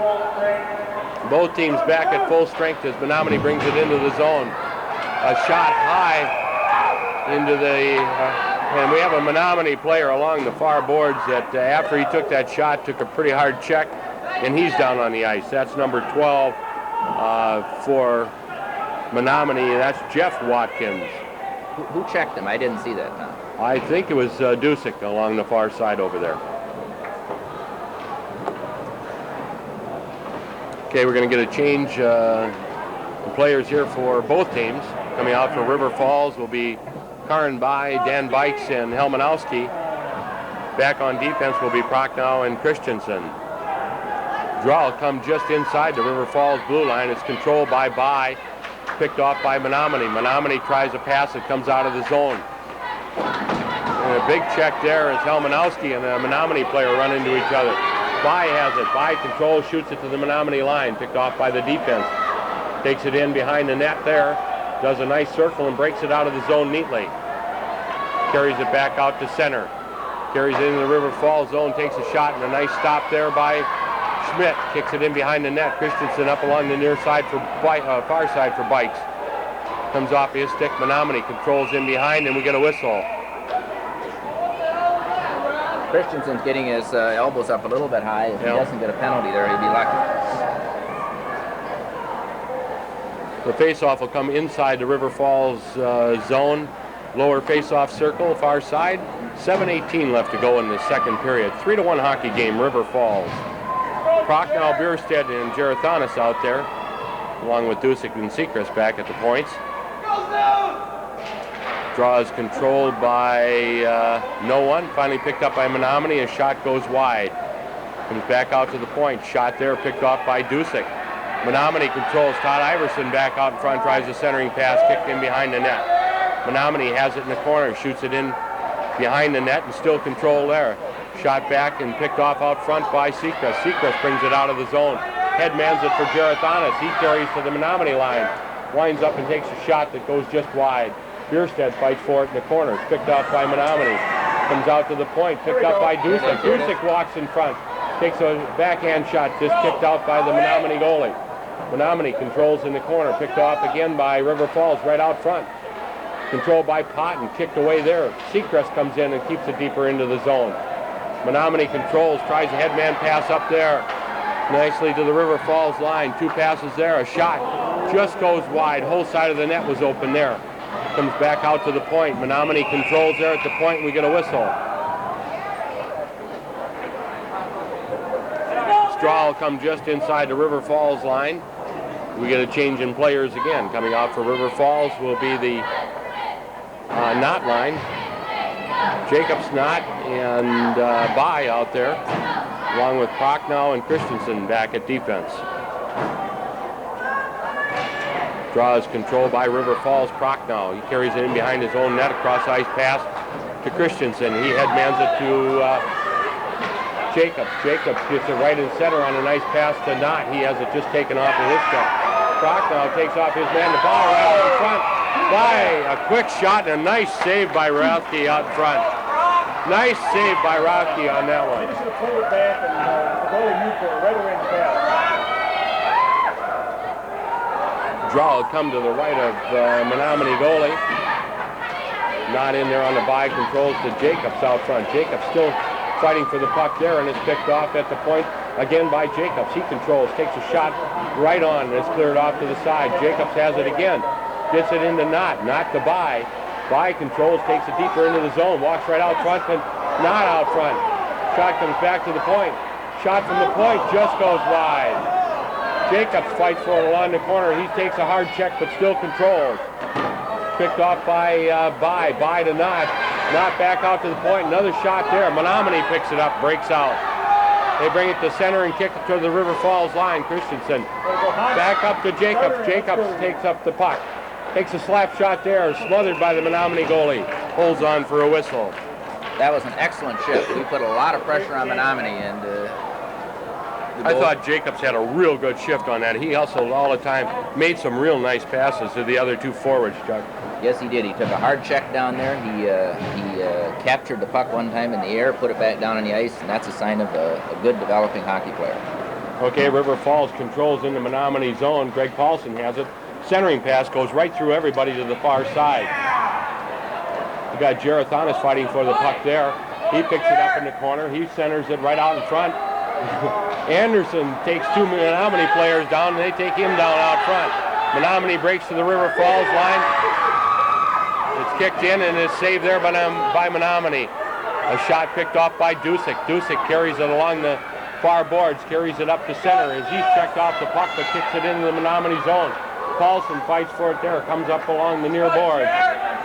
Both teams back at full strength as Menomonie brings it into the zone. A shot high into the... and we have a Menomonie player along the far boards that after he took that shot, took a pretty hard check, and he's down on the ice. That's number 12 for Menomonie, and that's Jeff Watkins. Who checked him? I didn't see that. No. I think it was Dusick along the far side over there. Okay, we're going to get a change. players here for both teams. Coming out for River Falls will be Karin Bai, Dan Bikes, and Helmanowski. Back on defense will be Prochnow and Christensen. Draw will come just inside the River Falls blue line. It's controlled by Bai, picked off by Menomonie. Menomonie tries a pass that comes out of the zone. And a big check there as Helmanowski and the Menomonie player run into each other. Bai has it. Bai controls, shoots it to the Menomonie line, picked off by the defense. Takes it in behind the net there, does a nice circle and breaks it out of the zone neatly. Carries it back out to center. Carries it into the River Falls zone, takes a shot, and a nice stop there by Schmidt. Kicks it in behind the net. Christensen up along the near side for far side for Bikes. Comes off his stick. Menomonie controls in behind, and we get a whistle. Christensen's getting his elbows up a little bit high. If he doesn't get a penalty there, he'd be lucky. The faceoff will come inside the River Falls zone. Lower faceoff circle, far side. 7:18 left to go in the second period. 3-1 hockey game, River Falls. Prochnow, Bierstedt, and Gerathanis out there, along with Dusick and Seacrest back at the points. Draw is controlled by no one. Finally picked up by Menomonie. A shot goes wide. Comes back out to the point. Shot there picked off by Dusick. Menomonie controls. Todd Iverson back out in front. Tries a centering pass. Kicked in behind the net. Menomonie has it in the corner. Shoots it in behind the net and still control there. Shot back and picked off out front by Seacrest. Seacrest brings it out of the zone. Headmans it for Gerathanis. He carries to the Menomonie line. Winds up and takes a shot that goes just wide. Bierstedt fights for it in the corner. It's picked off by Menomonie. Comes out to the point. Picked up by Dusick. Dusick walks in front. Takes a backhand shot. Just kicked out by the Menomonie goalie. Menomonie controls in the corner. Picked off again by River Falls right out front. Controlled by Potton. Kicked away there. Seacrest comes in and keeps it deeper into the zone. Menomonie controls. Tries a headman pass up there. Nicely to the River Falls line. Two passes there. A shot just goes wide. Whole side of the net was open there. Comes back out to the point. Menomonie controls there at the point, and we get a whistle. Straw will come just inside the River Falls line. We get a change in players again. Coming out for River Falls will be the Knott line. Jacobs, Knott, and Bai out there, along with Prochnow and Christensen back at defense. Draw is controlled by River Falls. Prochnow. He carries it in behind his own net. Across ice pass to Christensen. He headmans it to Jacobs. Jacobs gets it right in center on a nice pass to Knott. He has it just taken off of his stick. Prochnow takes off his man. The ball right out in front. By a quick shot and a nice save by Rathke out front. Nice save by Rathke on that one. He should have pulled it back and the goalie moved for it right away in the pass. Draw will come to the right of Menomonie goalie. Not in there on the Bai. Controls to Jacobs out front. Jacobs still fighting for the puck there, and it's picked off at the point again by Jacobs. He controls, takes a shot right on, and it's cleared off to the side. Jacobs has it again. Gets it into Knott. Knott to Bai. Bai controls, takes it deeper into the zone. Walks right out front, but not out front. Shot comes back to the point. Shot from the point just goes wide. Jacobs fights for it along the corner. He takes a hard check, but still controls. Picked off by Bai. Bai to Knott. Knott back out to the point. Another shot there. Menomonie picks it up, breaks out. They bring it to center and kick it to the River Falls line. Christensen back up to Jacobs. Jacobs takes up the puck. Takes a slap shot there, smothered by the Menomonie goalie. Holds on for a whistle. That was an excellent shift. We put a lot of pressure on Menomonie, and I thought Jacobs had a real good shift on that. He hustled all the time, made some real nice passes to the other two forwards, Chuck. Yes, he did. He took a hard check down there. He captured the puck one time in the air, put it back down on the ice, and that's a sign of a good developing hockey player. Okay, River Falls controls in the Menomonie zone. Greg Paulson has it. Centering pass goes right through everybody to the far side. You got Gerathanis fighting for the puck there. He picks it up in the corner. He centers it right out in front. Anderson takes two Menomonie players down, and they take him down out front. Menomonie breaks to the River Falls line. It's kicked in and is saved there by Menomonie. A shot picked off by Dusick. Dusick carries it along the far boards, carries it up to center as he's checked off the puck, but kicks it into the Menomonie zone. Paulson fights for it there, comes up along the near board.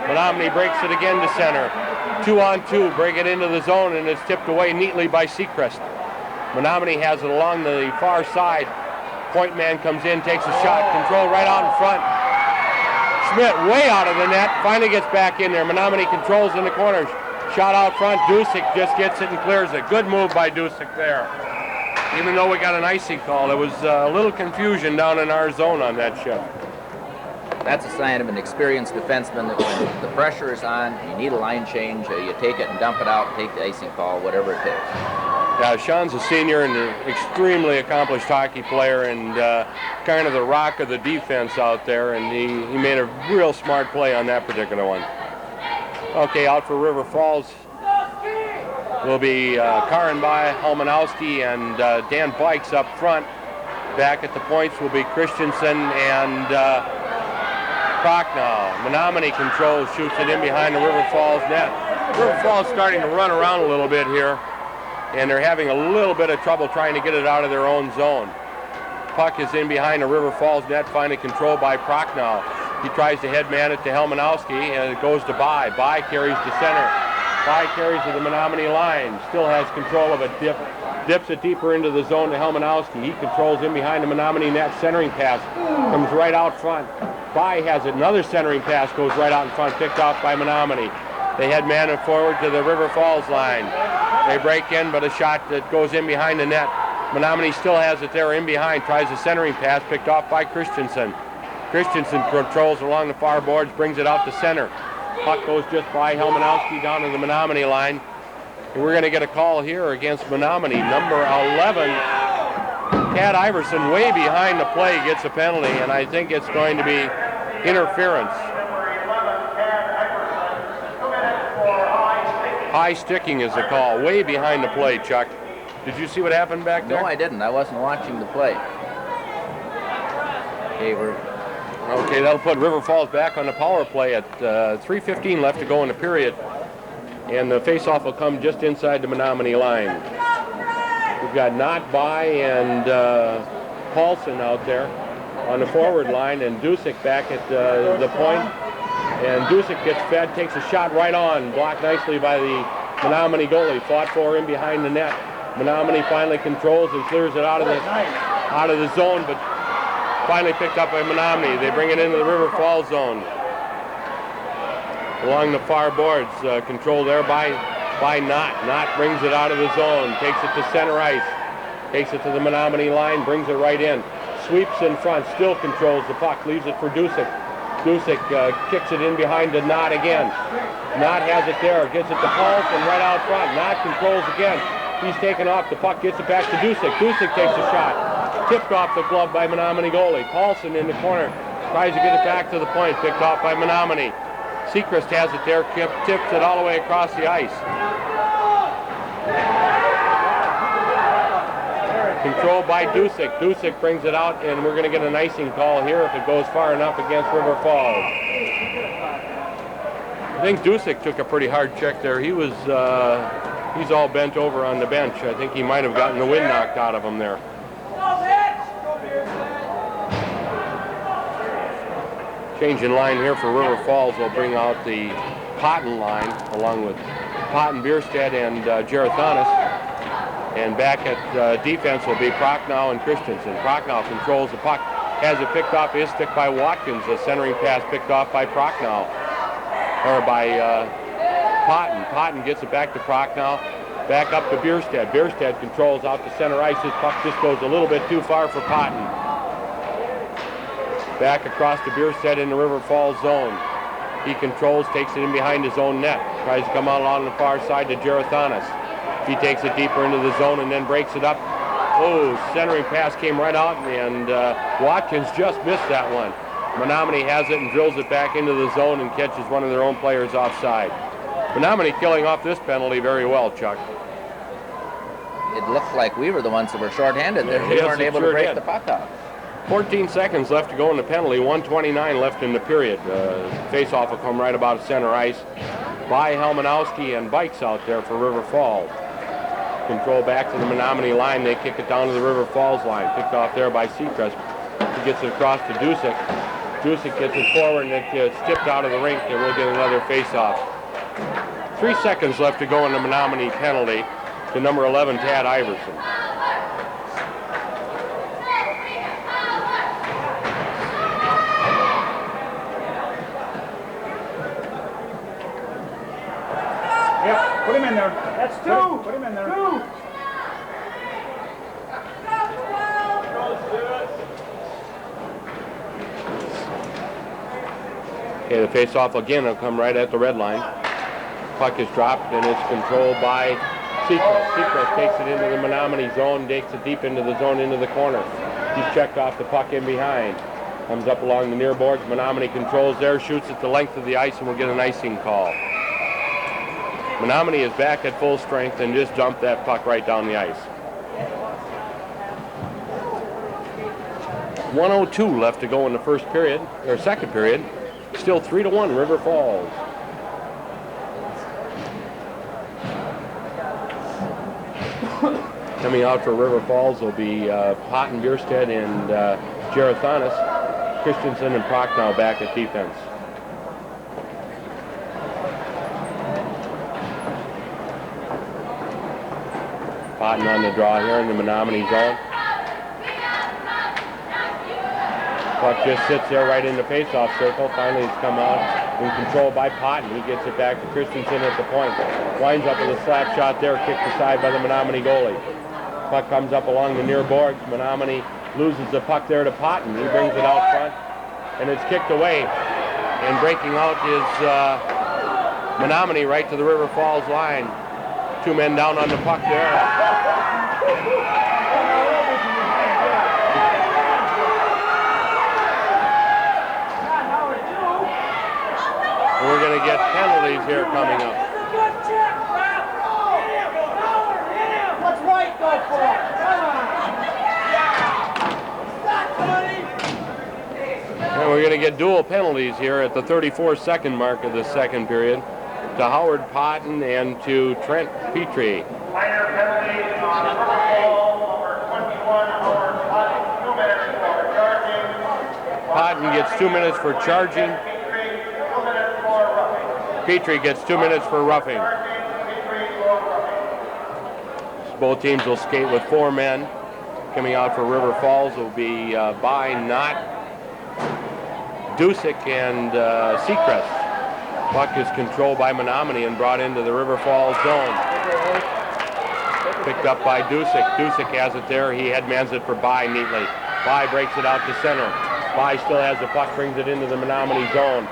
Menomonie breaks it again to center. 2-on-2, break it into the zone, and it's tipped away neatly by Seacrest. Menomonie has it along the far side. Point man comes in, takes a shot, control right out in front. Schmidt way out of the net, finally gets back in there. Menomonie controls in the corners. Shot out front, Dusick just gets it and clears it. Good move by Dusick there. Even though we got an icing call, there was a little confusion down in our zone on that shift. That's a sign of an experienced defenseman that when the pressure is on, you need a line change, you take it and dump it out, take the icing call, whatever it takes. Yeah, Sean's a senior and an extremely accomplished hockey player and kind of the rock of the defense out there, and he made a real smart play on that particular one. Okay, out for River Falls will be Karenbai, Halmanowski, and Dan Bikes up front. Back at the points will be Christensen and Prochnow. Menomonie controls, shoots it in behind the River Falls net. River Falls starting to run around a little bit here, and they're having a little bit of trouble trying to get it out of their own zone. Puck is in behind the River Falls net, finally controlled by Prochnow. He tries to headman it to Halmanowski, and it goes to Bai. Bai carries to center. Bai carries to the Menomonie line, still has control of it, dips it deeper into the zone to Halmanowski. He controls in behind the Menomonie net, centering pass, comes right out front. Bai has it, another centering pass goes right out in front, picked off by Menomonie. They headman it forward to the River Falls line. They break in, but a shot that goes in behind the net. Menomonie still has it there in behind, tries a centering pass, picked off by Christensen. Christensen controls along the far boards, brings it out to center. Puck goes just by Halmanowski down to the Menomonie line. And we're going to get a call here against Menomonie. Number 11, Tad Iverson, way behind the play, gets a penalty, and I think it's going to be interference. High sticking is the call, way behind the play, Chuck. Did you see what happened back there? No, I didn't. I wasn't watching the play. Okay, that'll put River Falls back on the power play at 3:15 left to go in the period. And the face-off will come just inside the Menomonie line. We've got Knott, Bai, and Paulson out there on the forward line, and Dusick back at the point. And Dusick gets fed, takes a shot right on, blocked nicely by the Menomonie goalie. Fought for him behind the net. Menomonie finally controls and clears it out of the zone, but finally picked up by Menomonie. They bring it into the River Falls zone. Along the far boards, controlled there by Knott. Knott brings it out of the zone, takes it to center ice, takes it to the Menomonie line, brings it right in. Sweeps in front, still controls the puck, leaves it for Dusick. Dusick kicks it in behind to Knott again. Knott has it there, gets it to Paulson right out front. Knott controls again. He's taken off the puck, gets it back to Dusick. Dusick takes a shot. Tipped off the glove by Menomonie goalie. Paulson in the corner tries to get it back to the point, picked off by Menomonie. Seacrest has it there, tips it all the way across the ice. Controlled by Dusick. Dusick brings it out, and we're going to get an icing call here if it goes far enough against River Falls. I think Dusick took a pretty hard check there. He was, he's all bent over on the bench. I think he might have gotten the wind knocked out of him there. Change in line here for River Falls. We'll bring out the Potton line along with Potton, Bierstead, and Gerathonis. And back at defense will be Prochnow and Christensen. Prochnow controls the puck, has it picked off his stick by Watkins. A centering pass picked off by Prochnow, or by Potton. Potton gets it back to Prochnow, back up to Bierstead. Bierstead controls out to center ice. His puck just goes a little bit too far for Potton. Back across to Bierstead in the River Falls zone. He controls, takes it in behind his own net. Tries to come out along the far side to Gerathonis. He takes it deeper into the zone and then breaks it up. Oh, centering pass came right out, and Watkins just missed that one. Menomonie has it and drills it back into the zone and catches one of their own players offside. Menomonie killing off this penalty very well, Chuck. It looked like we were the ones that were shorthanded there. We weren't able to break the puck out. 14 seconds left to go in the penalty, 1:29 left in the period. Face-off will come right about center ice by Halmanowski and Bikes out there for River Falls. Control back to the Menomonie line. They kick it down to the River Falls line. Picked off there by Seacrest. He gets it across to Dusick. Dusick gets it forward and it gets tipped out of the rink, and we'll get another face-off. 3 seconds left to go in the Menomonie penalty to number 11, Tad Iverson. Yep, put him in there. That's two. Put him in there. Two. Okay, the face-off again will come right at the red line. Puck is dropped and it's controlled by Seacrest. Seacrest takes it into the Menomonie zone, takes it deep into the zone, into the corner. He's checked off the puck in behind. Comes up along the near boards. Menomonie controls there, shoots at the length of the ice, and we'll get an icing call. Menomonie is back at full strength and just dumped that puck right down the ice. 1:02 left to go in the first period, or second period. Still 3-1, River Falls. Coming out for River Falls will be Potten, Bierstead, and Gerathanis. Christensen and Prochnow back at defense. Potten on the draw here in the Menomonie zone. Puck just sits there right in the face-off circle. Finally, it's come out and controlled by Potten. He gets it back to Christensen at the point. Winds up with a slap shot there, kicked aside by the Menomonie goalie. Puck comes up along the near boards. Menomonie loses the puck there to Potten. He brings it out front, and it's kicked away. And breaking out is Menomonie right to the River Falls line. 2 men down on the puck there. We're going to get penalties here coming up. What's White go for? And we're going to get dual penalties here at the 34-second mark of the second period to Howard Potten and to Trent Petrie. Minor penalty on River Falls, number 21, Howard Potten, 2 minutes for charging. Potten gets 2 minutes for charging. Petrie gets 2 minutes for roughing. Both teams will skate with 4 men. Coming out for River Falls will be by Knott, Dusick, and Seacrest. Puck is controlled by Menomonie and brought into the River Falls zone. Picked up by Dusick. Dusick has it there. He headmans it for By neatly. By breaks it out to center. By still has the puck, brings it into the Menomonie zone.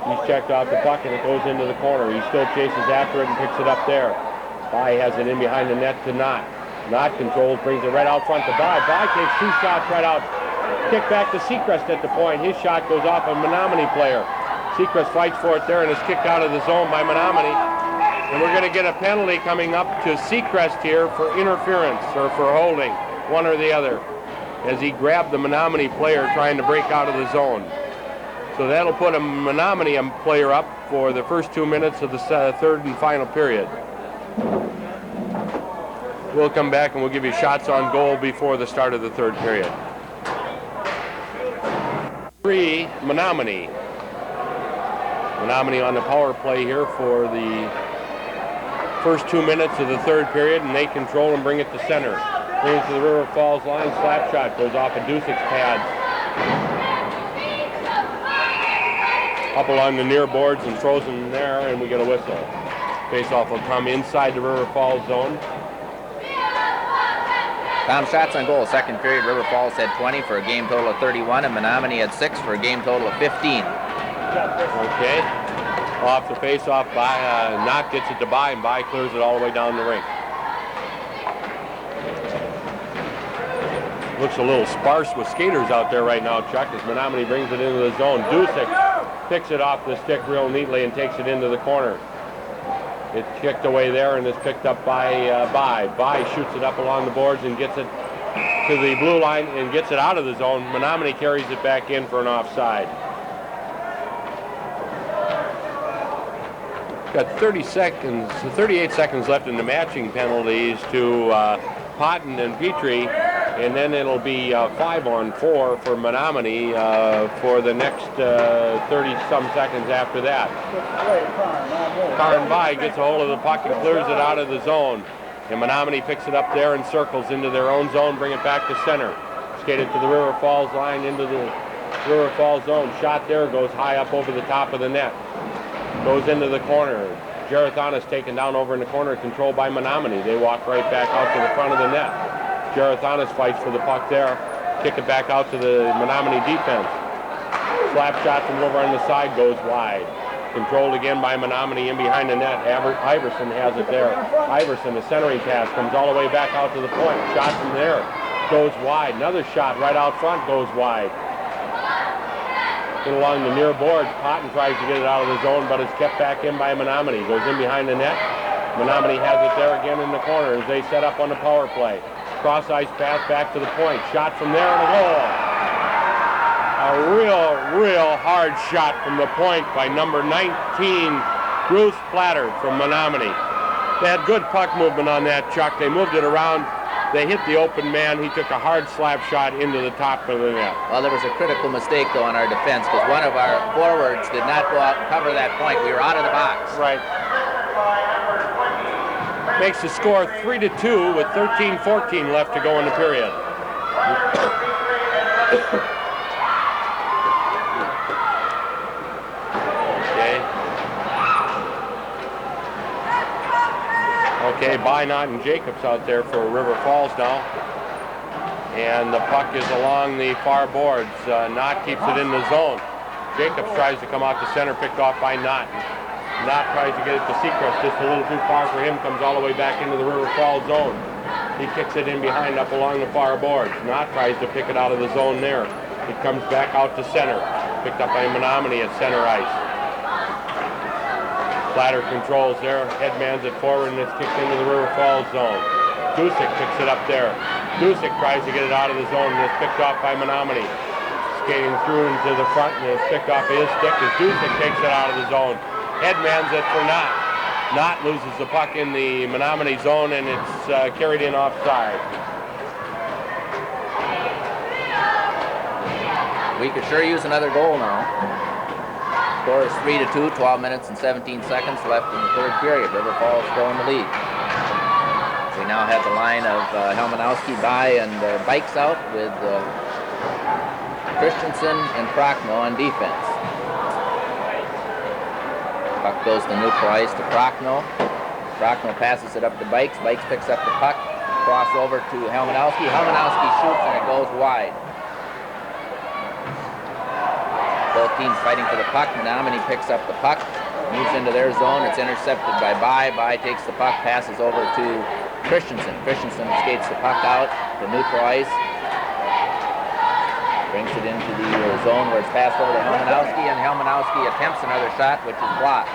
He's checked off the puck and it goes into the corner. He still chases after it and picks it up there. By has it in behind the net to Knott. Knott controls, brings it right out front to By. By takes 2 shots right out. Kick back to Seacrest at the point. His shot goes off a Menomonie player. Seacrest fights for it there and is kicked out of the zone by Menomonie. And we're going to get a penalty coming up to Seacrest here for interference or for holding, one or the other, as he grabbed the Menomonie player trying to break out of the zone. So that'll put a Menomonie player up for the first 2 minutes of the third and final period. We'll come back and we'll give you shots on goal before the start of the third period. 3, Menomonie. Menomonie on the power play here for the first 2 minutes of the third period, and they control and bring it to center. Bring it to the River Falls line. Slap shot goes off of Dusick's pads. Up along the near boards and throws them there, and we get a whistle. Face-off will come inside the River Falls zone. Tom, shots on goal. Second period, River Falls had 20 for a game total of 31, and Menomonie had 6 for a game total of 15. Okay. Off the face-off, Knott gets it to By, and By clears it all the way down the rink. Looks a little sparse with skaters out there right now, Chuck, as Menomonie brings it into the zone. Dusick picks it off the stick real neatly and takes it into the corner. It's kicked away there and is picked up by By. By shoots it up along the boards and gets it to the blue line and gets it out of the zone. Menomonie carries it back in for an offside. Got 38 seconds left in the matching penalties to Potten and Petrie. And then it'll be 5-on-4 for Menomonie for the next 30-some seconds after that. Karn By gets a hold of the puck and clears it out of the zone. And Menomonie picks it up there and circles into their own zone, bring it back to center. Skated to the River Falls line into the River Falls zone. Shot there, goes high up over the top of the net. Goes into the corner. Gerathanis taken down over in the corner, controlled by Menomonie. They walk right back out to the front of the net. Gerathanis fights for the puck there. Kick it back out to the Menomonie defense. Slap shot from over on the side goes wide. Controlled again by Menomonie in behind the net. Iverson has it there. Iverson, the centering pass, comes all the way back out to the point. Shot from there. Goes wide. Another shot right out front goes wide. Get along the near boards. Cotton tries to get it out of the zone, but it's kept back in by Menomonie. Goes in behind the net. Menomonie has it there again in the corner as they set up on the power play. Cross ice pass back to the point. Shot from there and a goal. A real hard shot from the point by number 19, Bruce Platter from Menomonie. They had good puck movement on that, Chuck. They moved it around. They hit the open man. He took a hard slap shot into the top of the net. Well, there was a critical mistake, though, on our defense because one of our forwards did not go out and cover that point. We were out of the box. Right. Makes the score 3-2 with 13-14 left to go in the period. Okay, Bynot and Jacobs out there for River Falls now. And the puck is along the far boards. Knott keeps it in the zone. Jacobs tries to come out to center, picked off by Knott. Knott tries to get it to Seacrest, just a little too far for him, comes all the way back into the River Falls zone. He kicks it in behind up along the far boards. Knott tries to pick it out of the zone there. It comes back out to center. Picked up by Menomonie at center ice. Platter controls there, headmans it forward, and it's kicked into the River Falls zone. Dusick picks it up there. Dusick tries to get it out of the zone, and it's picked off by Menomonie. Skating through into the front, and it's picked off his stick as Dusick takes it out of the zone. Headmans it for Knott. Knott loses the puck in the Menomonie zone, and it's carried in offside. We could sure use another goal now. Score is 3-2, 12 minutes and 17 seconds left in the third period. River Falls still in the lead. We now have the line of Helmanowski, By, and Bikes out with Christensen and Prochnow on defense. Puck goes to neutral ice to Prochnow. Prochnow passes it up to Bikes. Bikes picks up the puck. Cross over to Helmanowski. Helmanowski shoots and it goes wide. Both teams fighting for the puck. Menomonie picks up the puck, moves into their zone. It's intercepted by By. By takes the puck, passes over to Christensen. Christensen skates the puck out to neutral ice. Brings it into the zone where it's passed over to Helmanowski, and Helmanowski attempts another shot, which is blocked.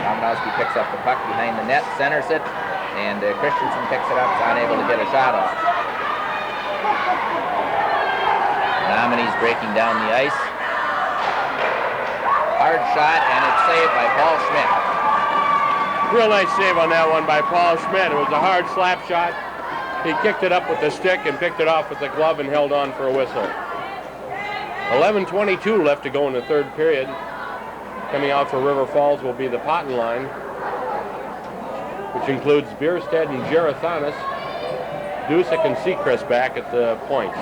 Helmanowski picks up the puck behind the net, centers it, and Christensen picks it up, is unable to get a shot off. Menomonie's breaking down the ice. Hard shot, and it's saved by Paul Schmidt. Real nice save on that one by Paul Schmidt. It was a hard slap shot. He kicked it up with the stick and picked it off with the glove and held on for a whistle. 11:22 left to go in the third period. Coming out for River Falls will be the Potton line, which includes Bierstead and Gerathanis, Dusick and Seacrest back at the points.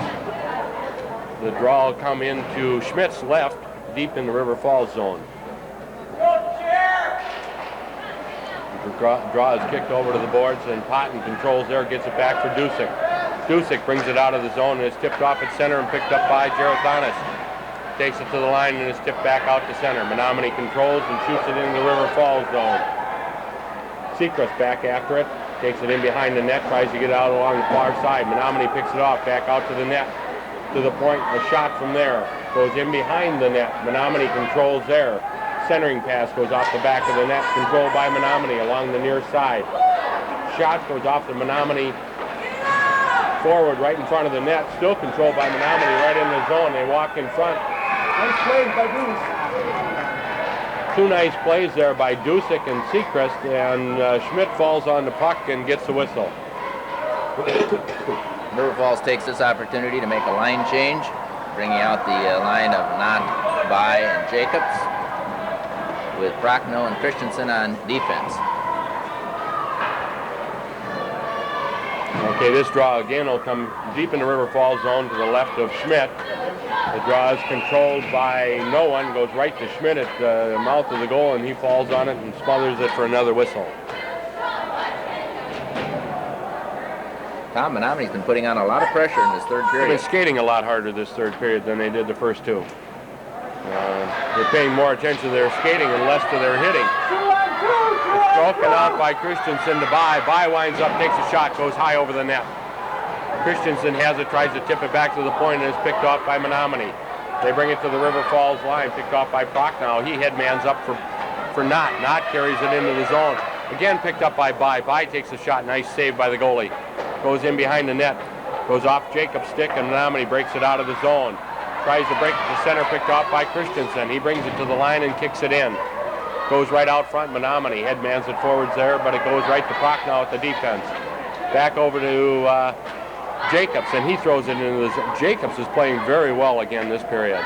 The draw will come into Schmidt's left, deep in the River Falls zone. The draw is kicked over to the boards, and Potton controls there, gets it back for Dusick. Dusick brings it out of the zone, and is tipped off at center and picked up by Gerathanis. Takes it to the line and is tipped back out to center. Menomonie controls and shoots it into the River Falls zone. Seacrest back after it, takes it in behind the net, tries to get it out along the far side. Menomonie picks it off, back out to the net, to the point, a shot from there. Goes in behind the net. Menomonie controls there. Centering pass goes off the back of the net, controlled by Menomonie along the near side. Shot goes off the Menomonie forward right in front of the net, still controlled by Menomonie right in the zone. They walk in front. Nice plays by Deuce. Two nice plays there by Dusick and Seacrest, and Schmidt falls on the puck and gets the whistle. River Falls takes this opportunity to make a line change, bringing out the line of Knott, By, and Jacobs, with Prochnow and Christensen on defense. Okay, this draw again will come deep in the River Falls zone to the left of Schmidt. The draw is controlled by no one, goes right to Schmidt at the mouth of the goal, and he falls on it and smothers it for another whistle. Tom, Menominee's been putting on a lot of pressure in this third They've period. been skating a lot harder this third period than they did the first two. They're paying more attention to their skating and less to their hitting. It's broken out by Christensen to By. By winds up, takes a shot, goes high over the net. Christensen has it, tries to tip it back to the point, and is picked off by Menomonie. They bring it to the River Falls line, picked off by Prochnow. He headmans up for Knott. Knott carries it into the zone. Again picked up by By. By takes a shot, nice save by the goalie. Goes in behind the net, goes off Jacob's stick, and Menomonie breaks it out of the zone. Tries to break it to center, picked off by Christensen. He brings it to the line and kicks it in. Goes right out front, Menomonie headmans it forwards there, but it goes right to Prochnow at the defense. Back over to Jacobs, and he throws it into the zone. Jacobs is playing very well again this period.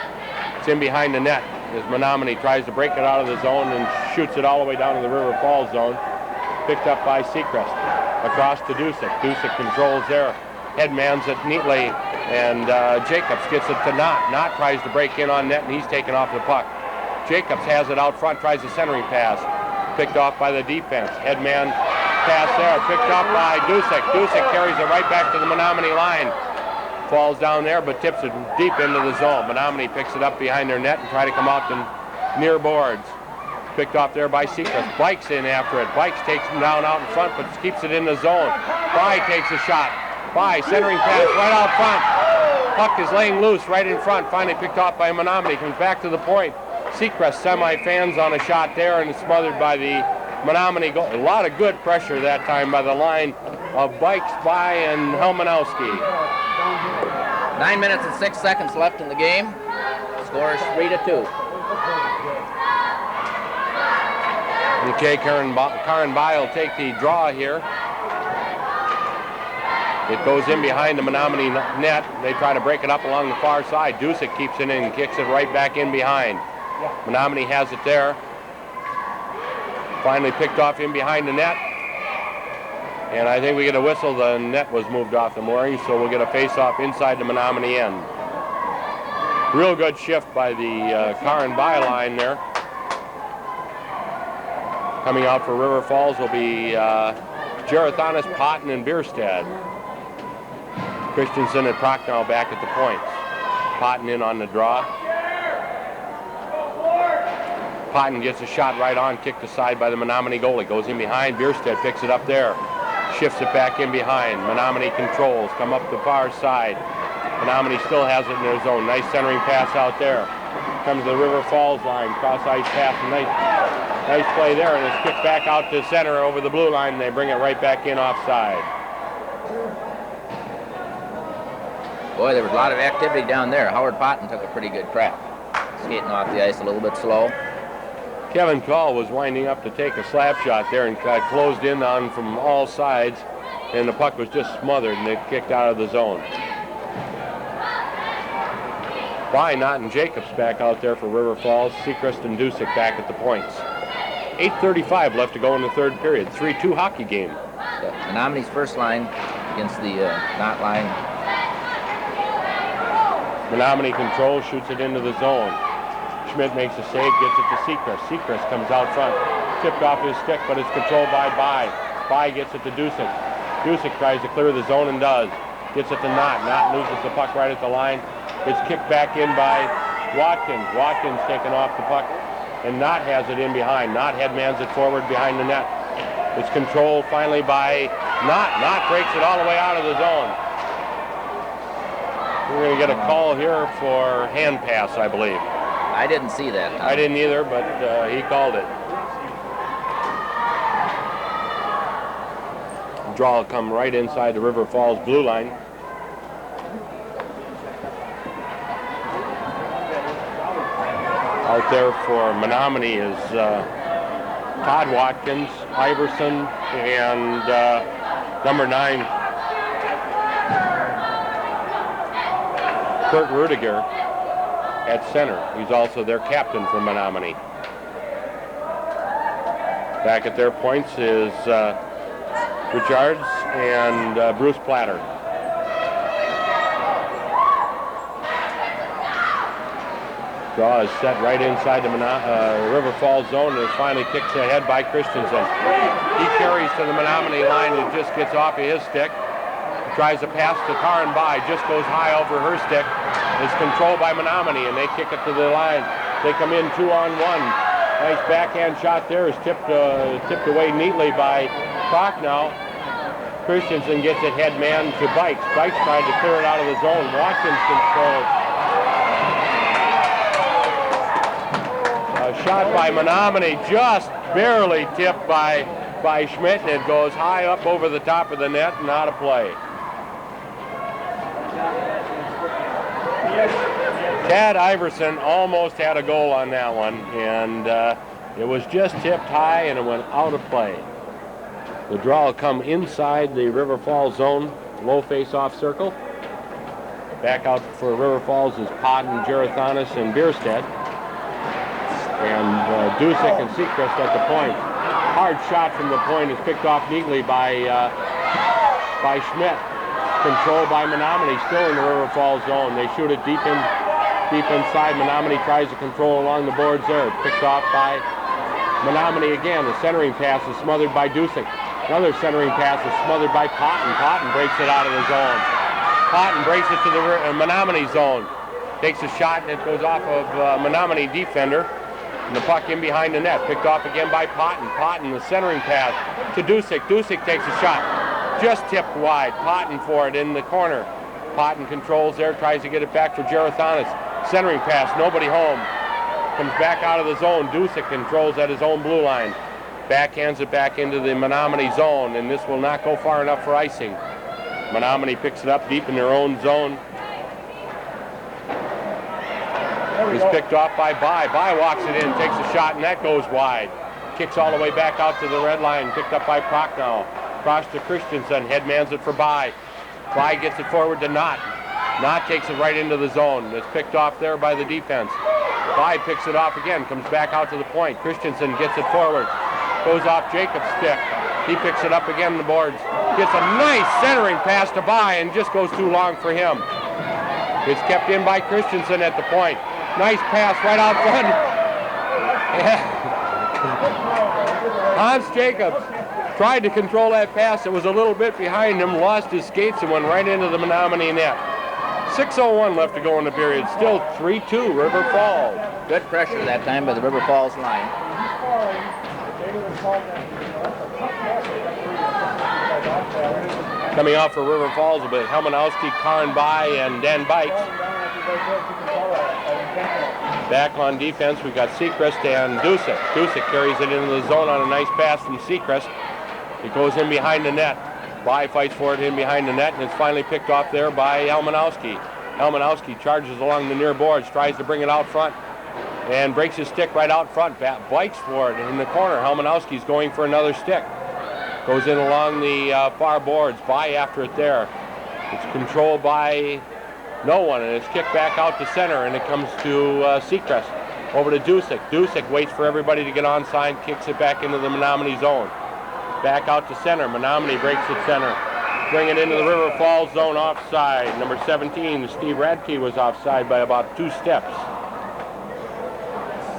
It's in behind the net as Menomonie tries to break it out of the zone and shoots it all the way down to the River Falls zone. Picked up by Seacrest. Across to Dusick. Dusick controls there. Headmans it neatly, and Jacobs gets it to Knott. Knott tries to break in on net, and he's taken off the puck. Jacobs has it out front, tries a centering pass. Picked off by the defense. Headman pass there, picked up by Dusick. Dusick carries it right back to the Menomonie line. Falls down there, but tips it deep into the zone. Menomonie picks it up behind their net and try to come out to near boards. Picked off there by Seacrest. Bikes in after it. Bikes takes him down out in front, but keeps it in the zone. By takes a shot. By centering pass right out front. Puck is laying loose right in front. Finally picked off by Menomonie. Comes back to the point. Seacrest semi-fans on a shot there, and it's smothered by the Menomonie goal. A lot of good pressure that time by the line of Bikes, By, and Helmanowski. 9 minutes and 6 seconds left in the game. Score is 3-2. Okay, Karen By will take the draw here. It goes in behind the Menomonie net. They try to break it up along the far side. Dusick keeps it in and kicks it right back in behind. Menomonie has it there. Finally picked off in behind the net. And I think we get a whistle. The net was moved off the mooring, so we'll get a face-off inside the Menomonie end. Real good shift by the Karen By line there. Coming out for River Falls will be Gerathanis, Potton, and Bierstead. Christensen and Prochnow back at the points. Potton in on the draw. Potton gets a shot right on, kicked aside by the Menomonie goalie. Goes in behind, Bierstead picks it up there. Shifts it back in behind. Menomonie controls, come up the far side. Menomonie still has it in their zone. Nice centering pass out there. Comes to the River Falls line, cross ice pass, nice play there, and it's kicked back out to center over the blue line, and they bring it right back in offside. Boy, there was a lot of activity down there. Howard Potton took a pretty good crack. Skating off the ice a little bit slow. Kevin Call was winding up to take a slap shot there and got closed in on from all sides, and the puck was just smothered, and it kicked out of the zone. By, Knott, and Jacobs back out there for River Falls. Seacrest and Dusick back at the points. 8:35 left to go in the third period. 3-2 hockey game. Menominee's first line against the Knott line. Menomonie controls, shoots it into the zone. Schmidt makes a save, gets it to Seacrest. Seacrest comes out front, tipped off his stick, but it's controlled by By. By gets it to Dusick. Dusick tries to clear the zone and does. Gets it to Knott. Knott loses the puck right at the line. It's kicked back in by Watkins. Watkins taking off the puck, and Knott has it in behind. Knott headmans it forward behind the net. It's controlled finally by Knott. Knott breaks it all the way out of the zone. We're going to get a call here for hand pass, I believe. I didn't see that. I didn't either, but he called it. Draw will come right inside the River Falls blue line. Out there for Menomonie is Todd Watkins, Iverson, and number 9, Kurt Rudiger at center. He's also their captain for Menomonie. Back at their points is Richards and Bruce Platter. Draw is set right inside the River Falls zone and is finally kicked ahead by Christensen. He carries to the Menomonie line and just gets off of his stick. Tries to pass to Karenbai, just goes high over her stick. It's controlled by Menomonie and they kick it to the line. They come in 2-on-1. Nice backhand shot there is tipped away neatly by Prochnow. Christensen gets it head man to Bikes. Bikes tried to clear it out of the zone. Watkins controls. A shot by Menomonie, just barely tipped by Schmidt, and it goes high up over the top of the net and out of play. Tad Iverson almost had a goal on that one, and it was just tipped high and it went out of play. The draw will come inside the River Falls zone, low face-off circle. Back out for River Falls is Podden, Gerathanis, and Bierstedt. And Dusick and Seacrest at the point. Hard shot from the point is picked off neatly by Schmidt. Controlled by Menomonie, still in the River Falls zone. They shoot it deep inside. Menomonie tries to control along the boards there. Picked off by Menomonie again. The centering pass is smothered by Dusick. Another centering pass is smothered by Potten. Potten breaks it out of the zone. Potten breaks it to the Menomonie zone. Takes a shot and it goes off of Menomonie defender. And the puck in behind the net. Picked off again by Potten. Potten, the centering pass to Dusick. Dusick takes a shot. Just tipped wide. Potten for it in the corner. Potten controls there, tries to get it back for Gerathanis. Centering pass, nobody home. Comes back out of the zone. Dusick controls at his own blue line. Backhands it back into the Menomonie zone, and this will not go far enough for icing. Menomonie picks it up deep in their own zone. It's picked off by Bai. Bai walks it in, takes a shot, and that goes wide. Kicks all the way back out to the red line, picked up by Prochnow. Cross to Christensen, headmans it for Bai. Bai gets it forward to Knott. Knott takes it right into the zone. It's picked off there by the defense. Bai picks it off again, comes back out to the point. Christensen gets it forward. Goes off Jacob's stick. He picks it up again on the boards. Gets a nice centering pass to Bai and just goes too long for him. It's kept in by Christensen at the point. Nice pass right out front. Hans Jacobs tried to control that pass. It was a little bit behind him, lost his skates and went right into the Menomonie net. 6:01 left to go in the period. Still 3-2 River Falls. Good pressure that time by the River Falls line. Coming off for River Falls will be Helmanowski, Karenbai, and Dan Bikes. Back on defense, we've got Seacrest and Dusick. Dusick carries it into the zone on a nice pass from Seacrest. It goes in behind the net. Bai fights for it in behind the net, and it's finally picked off there by Helmanowski. Helmanowski charges along the near boards, tries to bring it out front, and breaks his stick right out front. Bikes for it in the corner. Helmanowski's going for another stick. Goes in along the far boards. Bai after it there. It's controlled by no one, and it's kicked back out to center, and it comes to Seacrest. Over to Dusick. Dusick waits for everybody to get onside, kicks it back into the Menomonie zone. Back out to center. Menomonie breaks at center. Bring it into the River Falls zone offside. Number 17, Steve Radke, was offside by about 2 steps.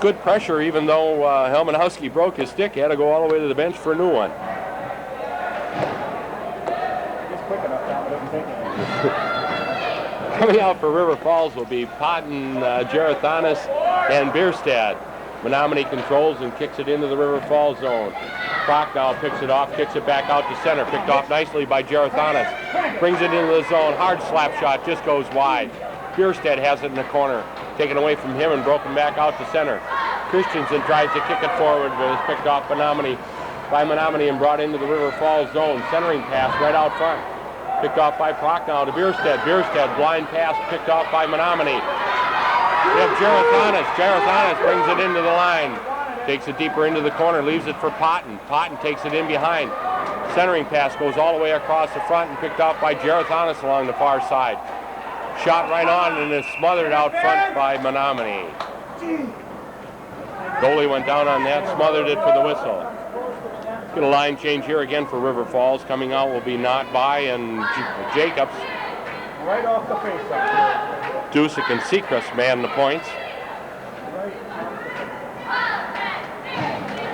Good pressure, even though Helmanowski broke his stick. He had to go all the way to the bench for a new one. Coming out for River Falls will be Potten, Gerathanis, and Bierstedt. Menomonie controls and kicks it into the River Falls zone. Prochnow picks it off, kicks it back out to center. Picked off nicely by Gerathanis. Brings it into the zone. Hard slap shot, just goes wide. Bierstedt has it in the corner. Taken away from him and broken back out to center. Christensen tries to kick it forward, but it's picked off by Menomonie and brought into the River Falls zone. Centering pass right out front. Picked off by Prochnow to Bierstedt. Bierstedt, blind pass, picked off by Menomonie. We have Gerathanis. Gerathanis brings it into the line. Takes it deeper into the corner, leaves it for Potten. Potten takes it in behind. Centering pass goes all the way across the front and picked off by Gerathanis along the far side. Shot right on and is smothered out front by Menomonie. Goalie went down on that, smothered it for the whistle. Get a line change here again for River Falls. Coming out will be Not By and Jacobs. Right off the face-off. Dusick and Seacrest man the points.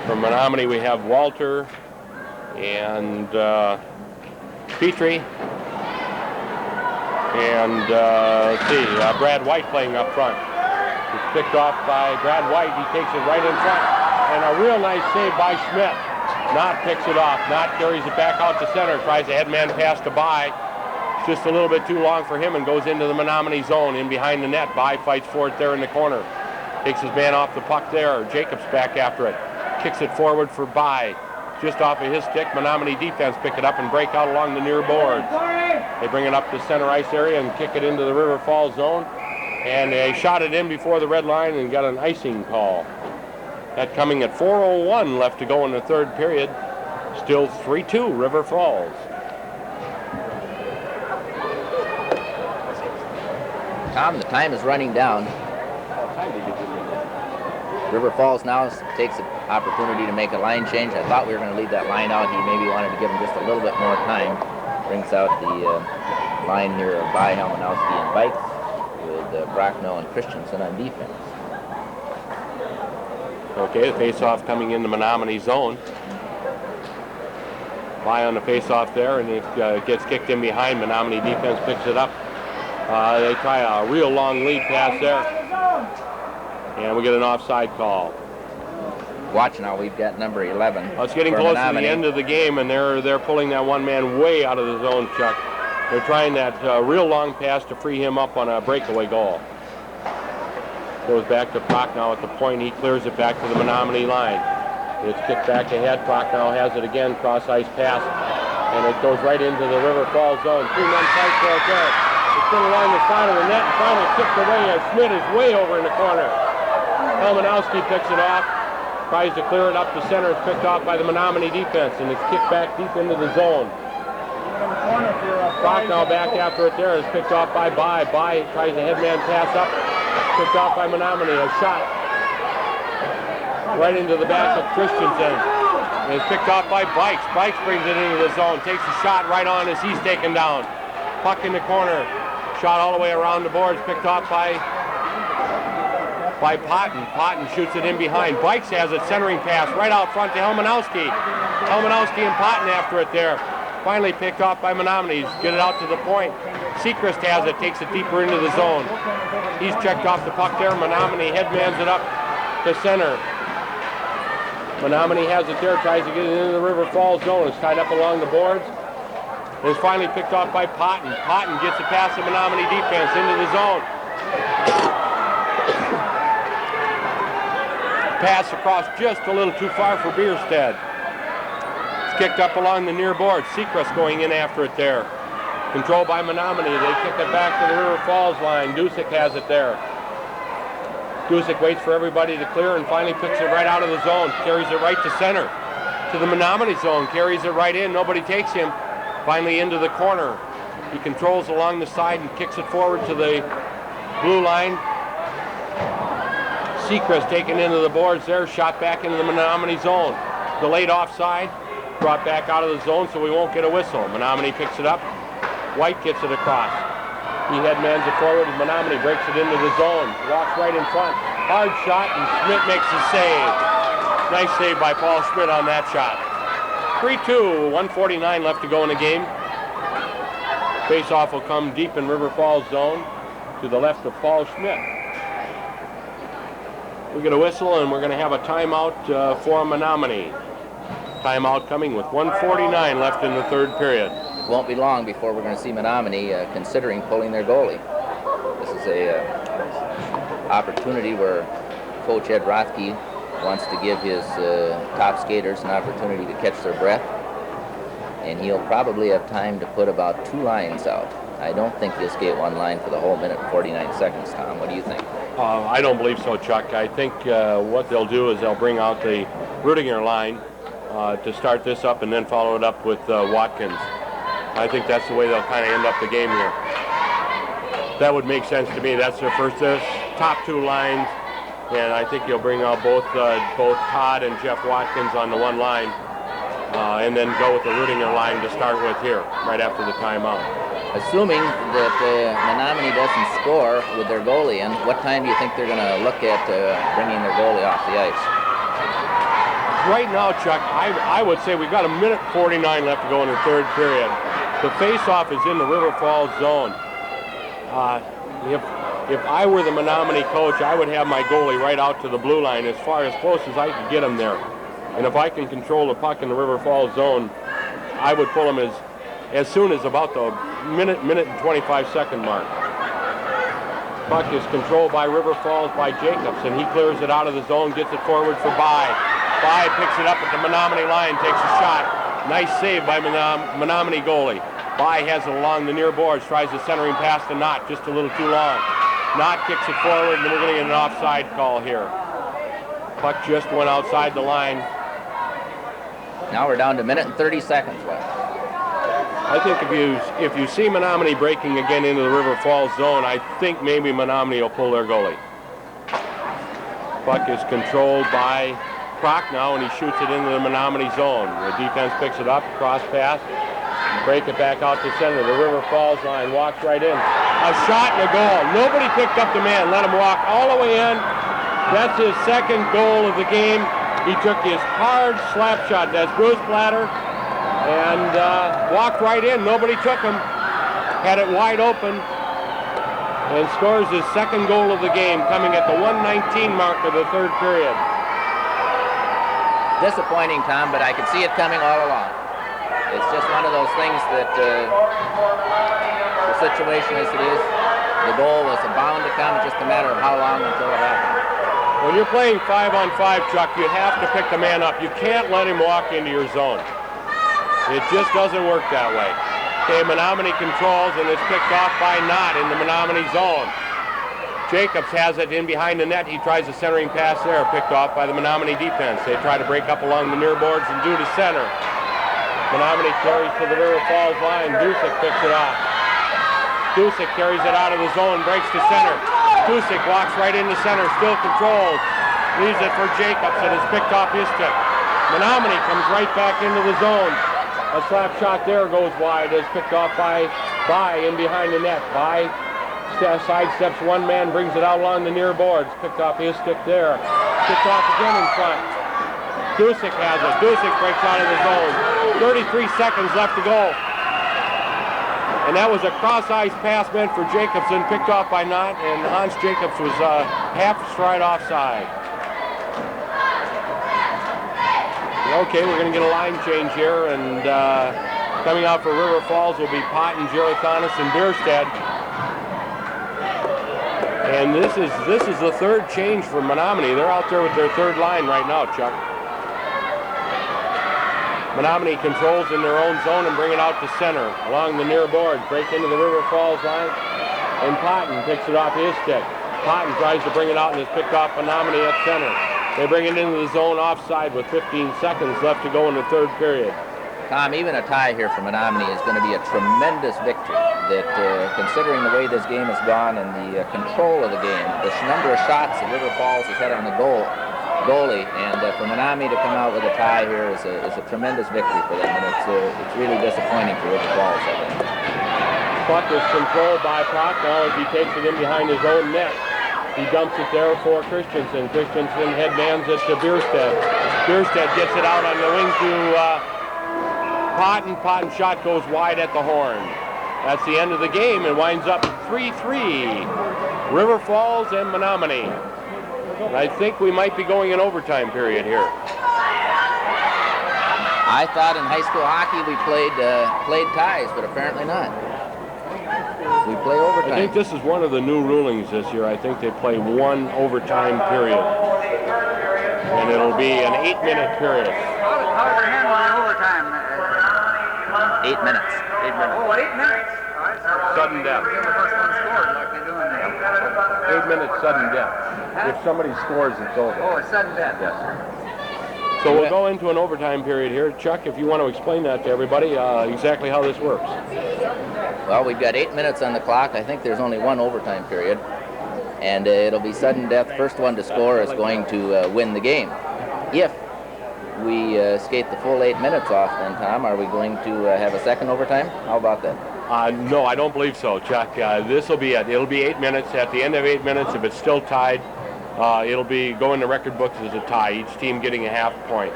From Menomonie we have Walter and Petrie. And let's see, Brad White playing up front. It's picked off by Brad White. He takes it right in front. And a real nice save by Schmidt. Knott picks it off. Knott carries it back out to center. Tries a headman pass to By. Just a little bit too long for him and goes into the Menomonie zone in behind the net. By fights for it there in the corner. Takes his man off the puck there. Jacobs back after it. Kicks it forward for By. Just off of his stick. Menomonie defense pick it up and break out along the near boards. They bring it up to center ice area and kick it into the River Falls zone. And they shot it in before the red line and got an icing call. That coming at 4:01 left to go in the third period. Still 3-2 River Falls. Tom, the time is running down. River Falls now takes the opportunity to make a line change. I thought we were going to leave that line out. He maybe wanted to give him just a little bit more time. Brings out the line here of By, Helmanowski, and Bikes with Brocknell and Christensen on defense. Okay, the face-off coming in the Menomonie zone. By on the face-off there, and it gets kicked in behind. Menomonie defense picks it up. They try a real long lead pass there. And we get an offside call. Watch now, we've got number 11. Well, it's getting close to the end of the game, and they're pulling that one man way out of the zone, Chuck. They're trying that real long pass to free him up on a breakaway goal. Goes back to Prochnow at the point. He clears it back to the Menomonie line. It's kicked back ahead. Prochnow has it again, cross-ice pass, and it goes right into the River Falls zone. 2-men fight for it there. It's been along the side of the net and finally kicked away as Schmidt is way over in the corner. Helmanowski picks it off, tries to clear it up to center. It's picked off by the Menomonie defense, and it's kicked back deep into the zone. Prochnow back after it there. It's picked off by By. By tries a headman pass up. Picked off by Menomonie. A shot right into the back of Christensen. And it's picked off by Bikes. Bikes brings it into the zone. Takes a shot right on as he's taken down. Puck in the corner. Shot all the way around the boards. Picked off by Potton. Potton shoots it in behind. Bikes has it. Centering pass right out front to Helmanowski. Helmanowski and Potton after it there. Finally picked off by Menomonie. Get it out to the point. Seacrest has it. Takes it deeper into the zone. He's checked off the puck there. Menomonie headmans it up to center. Menomonie has it there. Tries to get it into the River Falls zone. It's tied up along the boards. It's finally picked off by Potton. Potton gets it past the Menomonie defense into the zone. Pass across just a little too far for Bierstead. It's kicked up along the near board. Seacrest going in after it there. Controlled by Menomonie. They kick it back to the River Falls line. Dusick has it there. Dusick waits for everybody to clear and finally picks it right out of the zone. Carries it right to center. To the Menomonie zone. Carries it right in. Nobody takes him. Finally into the corner. He controls along the side and kicks it forward to the blue line. Seacrest taken into the boards there. Shot back into the Menomonie zone. Delayed offside. Brought back out of the zone so we won't get a whistle. Menomonie picks it up. White gets it across. He headmans it forward and Menomonie breaks it into the zone. Walks right in front. Hard shot and Schmidt makes the save. Nice save by Paul Schmidt on that shot. 3-2, 1:49 left to go in the game. Face-off will come deep in River Falls zone to the left of Paul Schmidt. We get a whistle and we're going to have a timeout for Menomonie. Timeout coming with 1:49 left in the third period. Won't be long before we're going to see Menomonie considering pulling their goalie. This is a opportunity where Coach Ed Rothke wants to give his top skaters an opportunity to catch their breath, and he'll probably have time to put about 2 lines out. I don't think he'll skate 1 line for the whole minute and 49 seconds, Tom. What do you think? I don't believe so, Chuck. I think what they'll do is they'll bring out the Rudiger line to start this up and then follow it up with Watkins. I think that's the way they'll kind of end up the game here. that would make sense to me. That's their first, top two lines, and I think you'll bring out both Todd and Jeff Watkins on the one line, and then go with the Rudinger line to start with here, right after the timeout. Assuming that Menomonie doesn't score with their goalie, and what time do you think they're going to look at bringing their goalie off the ice? Right now, Chuck, I would say we've got 1:49 left to go in the third period. The face-off is in the River Falls zone. If I were the Menomonie coach, I would have my goalie right out to the blue line as far as close as I could get him there. And if I can control the puck in the River Falls zone, I would pull him as soon as about the minute and 25-second mark. Puck is controlled by River Falls by Jacobs, and he clears it out of the zone, gets it forward for Bai. Bai picks it up at the Menomonie line, takes a shot. Nice save by Menomonie goalie. Bai has it along the near boards, tries the centering pass to Knott, just a little too long. Knott kicks it forward, and we're going to get an offside call here. Puck just went outside the line. Now we're down to 1 minute and 30 seconds left. I think if you see Menomonie breaking again into the River Falls zone, I think maybe Menomonie will pull their goalie. Puck is controlled by Kroc now, and he shoots it into the Menomonie zone. The defense picks it up, cross pass, break it back out to center. The River Falls line walks right in. A shot and a goal. Nobody picked up the man. Let him walk all the way in. That's his second goal of the game. He took his hard slap shot. That's Bruce Platter. And walked right in. Nobody took him. Had it wide open. And scores his second goal of the game, coming at the 1:19 mark of the third period. Disappointing, Tom, but I could see it coming all along. It's just one of those things that the situation as it is, the goal was bound to come, just a matter of how long until it happened. When you're playing 5-on-5, Chuck, you have to pick the man up. You can't let him walk into your zone. It just doesn't work that way. Okay, Menomonie controls, and it's picked off by Knott in the Menomonie zone. Jacobs has it in behind the net. He tries a centering pass there, picked off by the Menomonie defense. They try to break up along the near boards and do to center. Menomonie carries to the River Falls line. Dusick picks it off. Dusick carries it out of the zone, breaks to center. Dusick walks right into center, still controlled. Leaves it for Jacobs, and it's picked off his stick. Menomonie comes right back into the zone. A slap shot there goes wide. It's picked off by in behind the net. By sidesteps one man, brings it out along the near boards. Picked off his stick there. Picked off again in front. Dusick has it. Dusick breaks out of the zone. 33 seconds left to go. And that was a cross-ice pass meant for Jacobson, picked off by Knott, and Hans Jacobs was half a stride offside. Okay, we're going to get a line change here, and coming out for River Falls will be Potton, Gerithanis, and Bierstead. And this is the third change for Menomonie. They're out there with their third line right now, Chuck. Menomonie controls in their own zone and bring it out to center along the near boards. Break into the River Falls line, and Potton picks it off his stick. Potton tries to bring it out and is picked off Menomonie at center. They bring it into the zone offside with 15 seconds left to go in the third period. Tom, even a tie here for Menomonie is going to be a tremendous victory. That considering the way this game has gone and the control of the game, the number of shots that River Falls has had on the goalie, and for Menomonie to come out with a tie here is a tremendous victory for them, and it's really disappointing for River Falls, I think. Puck is controlled by Kroc now as he takes it in behind his own net. He dumps it there for Christensen. Christensen headmans it to Bierstead. Bierstead gets it out on the wing to Potton. Potton's shot goes wide at the horn. That's the end of the game. It winds up 3-3. River Falls and Menomonie. I think we might be going in overtime period here. I thought in high school hockey we played ties, but apparently not. We play overtime. I think this is one of the new rulings this year. I think they play one overtime period. And it'll be an 8-minute period. How does it handle the overtime? 8 minutes. 8 minutes. Oh, 8 minutes. Sudden death. The first one scored like they do in the 8 minutes sudden death. If somebody scores, it's over. Oh, it's sudden death. Yes. So we'll go into an overtime period here. Chuck, if you want to explain that to everybody, exactly how this works. Well, we've got 8 minutes on the clock. I think there's only one overtime period. And it'll be sudden death. First one to score is going to win the game. If we skate the full 8 minutes off, then, Tom, are we going to have a second overtime? How about that? No, I don't believe so, Chuck. This will be it. It'll be 8 minutes. At the end of 8 minutes, if it's still tied, it'll be go in the record books as a tie, each team getting a half point.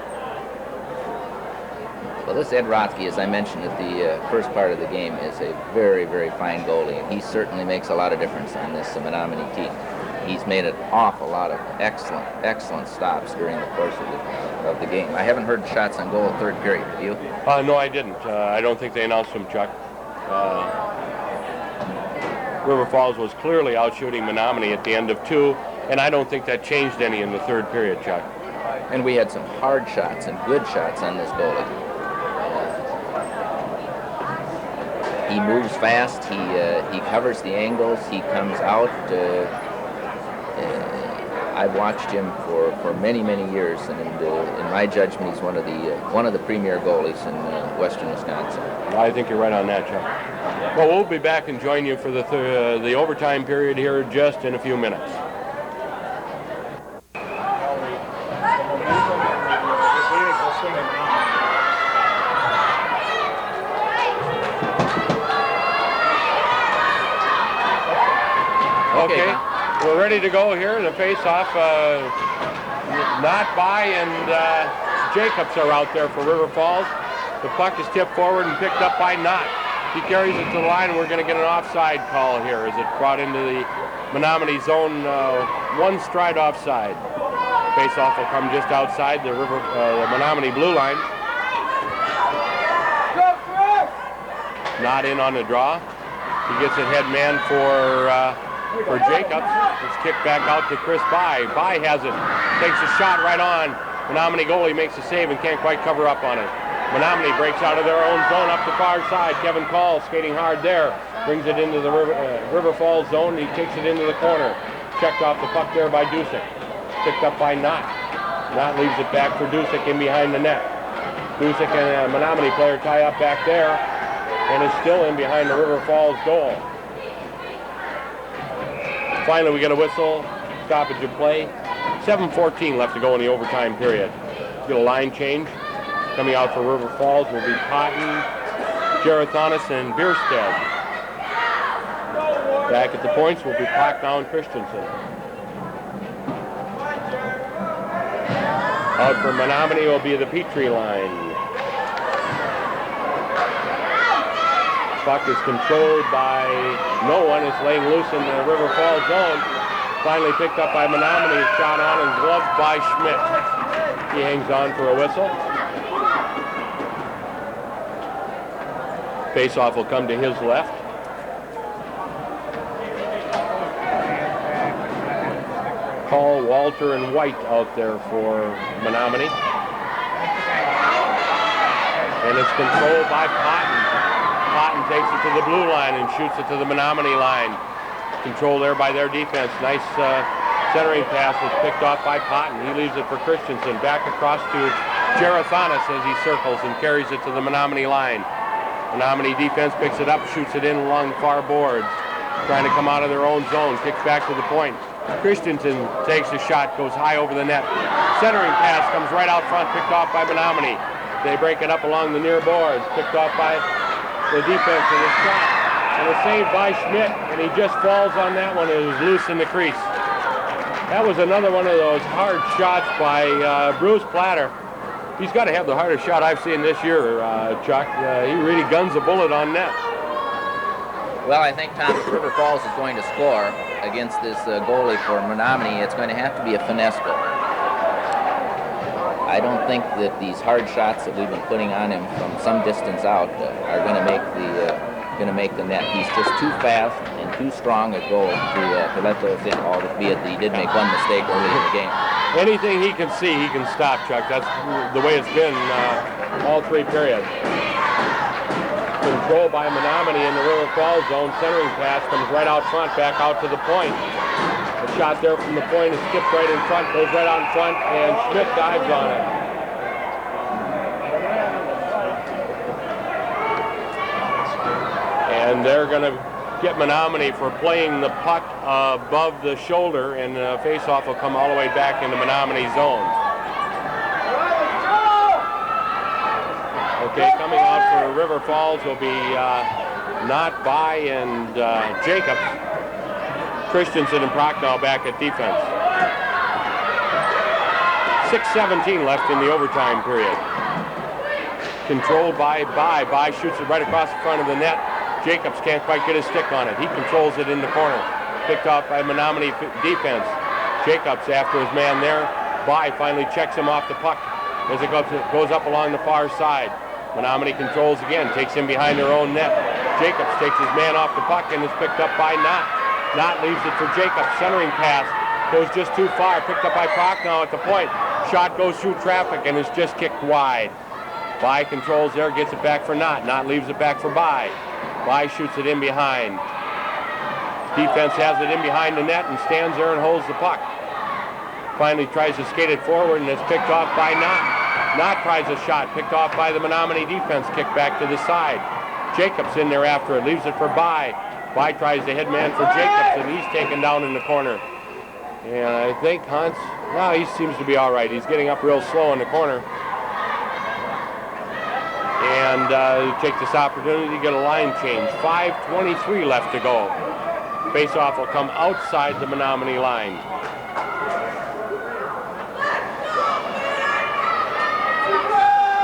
Well, this Ed Rothke, as I mentioned at the first part of the game, is a very, very fine goalie, and he certainly makes a lot of difference on this Menomonie team. He's made an awful lot of excellent, excellent stops during the course of the game. I haven't heard shots on goal third period, have you? No, I didn't. I don't think they announced them, Chuck. River Falls was clearly outshooting Menomonie at the end of 2, and I don't think that changed any in the third period, Chuck. And we had some hard shots and good shots on this goalie. He moves fast. He covers the angles. He comes out. I've watched him for many, many years, and in my judgment, he's one of the premier goalies in western Wisconsin. I think you're right on that, Chuck. Well, we'll be back and join you for the overtime period here just in a few minutes. Okay, we're ready to go here. The face-off, Not by and Jacobs are out there for River Falls. The puck is tipped forward and picked up by Knott. He carries it to the line, and we're going to get an offside call here as it brought into the Menomonie zone, one stride offside. Face-off will come just outside the Menomonie blue line. Knott in on the draw. He gets it head man for Jacobs. It's kicked back out to Chris By. By has it. Takes a shot right on. Menomonie goalie makes a save and can't quite cover up on it. Menomonie breaks out of their own zone up the far side. Kevin Call skating hard there. Brings it into the River Falls zone. He takes it into the corner. Checked off the puck there by Dusick. Picked up by Knott. Knott leaves it back for Dusick in behind the net. Dusick and a Menomonie player tie up back there and is still in behind the River Falls goal. Finally, we get a whistle, stoppage of play. 7:14 left to go in the overtime period. Get a line change. Coming out for River Falls will be Cotton, Gerathonis, and Bierstead. Back at the points will be Plackdown Christensen. Out for Menomonie will be the Petrie line. Puck is controlled by no one. It's laying loose in the River Falls zone. Finally picked up by Menomonie, shot on and gloved by Schmidt. He hangs on for a whistle. Face-off will come to his left. Call, Walter, and White out there for Menomonie. And it's controlled by Cotton. Cotton takes it to the blue line and shoots it to the Menomonie line. Controlled there by their defense. Nice centering pass was picked off by Cotton. He leaves it for Christensen. Back across to Gerathonis as he circles and carries it to the Menomonie line. Menomonie defense picks it up, shoots it in along the far boards. Trying to come out of their own zone. Kicks back to the point. Christensen takes a shot, goes high over the net. Centering pass comes right out front, picked off by Menomonie. They break it up along the near boards, picked off by the defense, and a shot. And a save by Schmidt, and he just falls on that one and is loose in the crease. That was another one of those hard shots by Bruce Platter. He's got to have the hardest shot I've seen this year, Chuck. He really guns a bullet on net. Well, I think, Tom, if River Falls is going to score against this goalie for Menomonie, it's going to have to be a finesse goal. I don't think that these hard shots that we've been putting on him from some distance out are going to make the net. He's just too fast and too strong a goal to let those in. Albeit that he did make one mistake early in the game. Anything he can see, he can stop, Chuck. That's the way it's been all three periods. Control by Menomonie in the River Falls zone. Centering pass comes right out front, back out to the point. A shot there from the point is skipped right in front, goes right out in front, and Schmidt dives on it. And they're going to get Menomonie for playing the puck above the shoulder, and the face-off will come all the way back into Menomonie zone. Okay, coming out for River Falls will be Knott, By, and Jacobs. Christensen and Prochnow back at defense. 6:17 left in the overtime period. Controlled by By. By shoots it right across the front of the net. Jacobs can't quite get his stick on it. He controls it in the corner. Picked off by Menomonie defense. Jacobs after his man there. By finally checks him off the puck as it goes up along the far side. Menomonie controls again, takes him behind their own net. Jacobs takes his man off the puck and is picked up by Knott. Knott leaves it for Jacobs. Centering pass goes just too far. Picked up by Prochnow at the point. Shot goes through traffic and is just kicked wide. By controls there, gets it back for Knott. Knott leaves it back for By. By shoots it in behind. Defense has it in behind the net and stands there and holds the puck. Finally tries to skate it forward and it's picked off by Knott. Knott tries a shot, picked off by the Menomonie defense, kicked back to the side. Jacobs in there after it, leaves it for By. By tries the head man for Jacobs and he's taken down in the corner. And I think Hans, no, he seems to be all right. He's getting up real slow in the corner. And take this opportunity to get a line change. 5:23 left to go. Face-off will come outside the Menomonie line.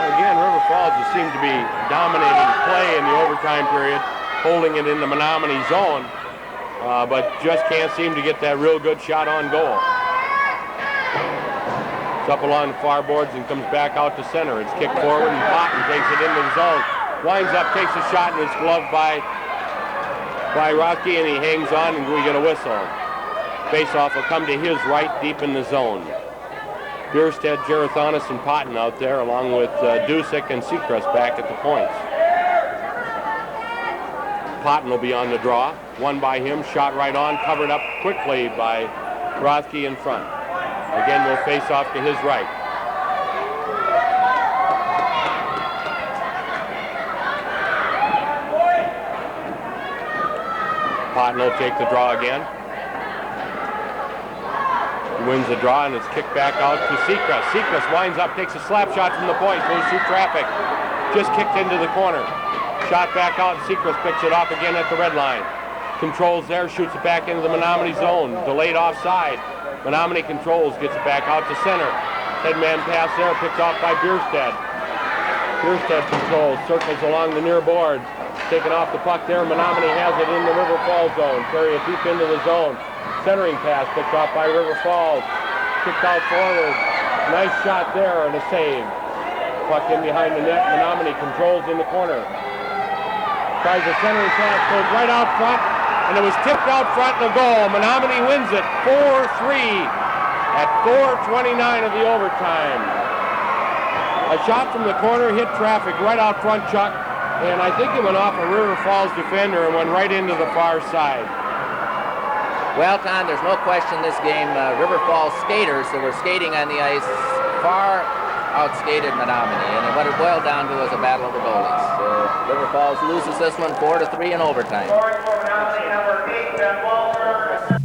Again, River Falls has seemed to be dominating play in the overtime period, holding it in the Menomonie zone, but just can't seem to get that real good shot on goal. It's up along the far boards and comes back out to center. It's kicked forward and Potton takes it into the zone. Winds up, takes a shot, and it's gloved by Rocky, and he hangs on, and we get a whistle. Face-off will come to his right, deep in the zone. Bierstead, Gerathonis, and Potton out there, along with Dusick and Seacrest back at the points. Potton will be on the draw. One by him, shot right on, covered up quickly by Rothke in front. Again, we'll face off to his right. Potton will take the draw again. He wins the draw and it's kicked back out to Seacrest. Seacrest winds up, takes a slap shot from the point, goes through traffic. Just kicked into the corner. Shot back out and Seacrest picks it off again at the red line. Controls there, shoots it back into the Menomonie zone. Delayed offside. Menomonie controls, gets it back out to center. Headman pass there, picked off by Bierstead. Bierstead controls, circles along the near boards. Taking off the puck there, Menomonie has it in the River Falls zone. Carry it deep into the zone. Centering pass, picked off by River Falls. Kicked out forward. Nice shot there and a save. Puck in behind the net, Menomonie controls in the corner. Tries a centering pass, goes right out front. And it was tipped out front and a goal. Menomonie wins it 4-3 at 4:29 of the overtime. A shot from the corner hit traffic right out front, Chuck, and I think it went off a River Falls defender and went right into the far side. Well, Con, there's no question this game, River Falls skaters that were skating on the ice far outskated Menomonie, and what it boiled down to was a battle of the goalies. River Falls loses this one 4-3 in overtime. Scoring for Menomonie, number 8, Ben Walter.